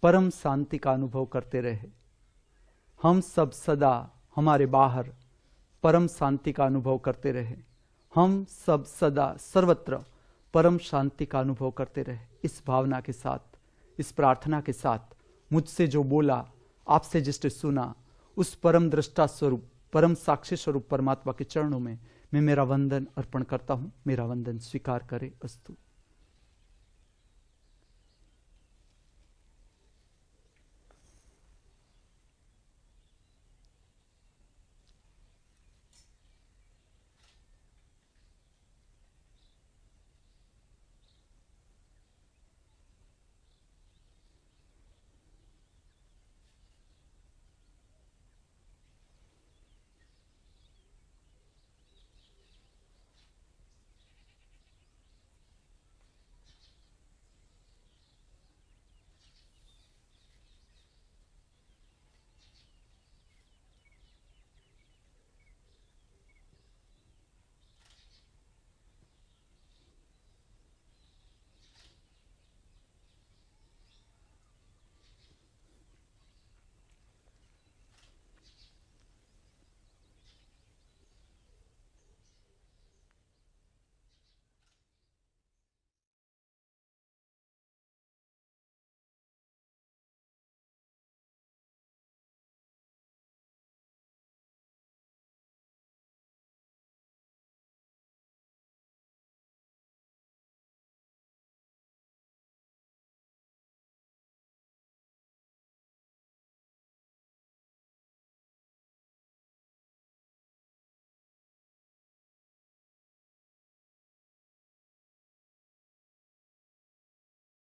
परम शांति का अनुभव करते रहे। हम सब सदा हमारे बाहर परम शांति का अनुभव करते रहे। हम सब सदा सर्वत्र परम शांति का अनुभव करते रहे। इस भावना के साथ, इस प्रार्थना के साथ, मुझसे जो बोला, आपसे जिसने सुना, उस परम दृष्टा स्वरूप, परम साक्षी स्वरूप परमात्मा के चरणों में मैं मेरा वंदन अर्पण करता हूं। मेरा वंदन स्वीकार करे। अस्तु।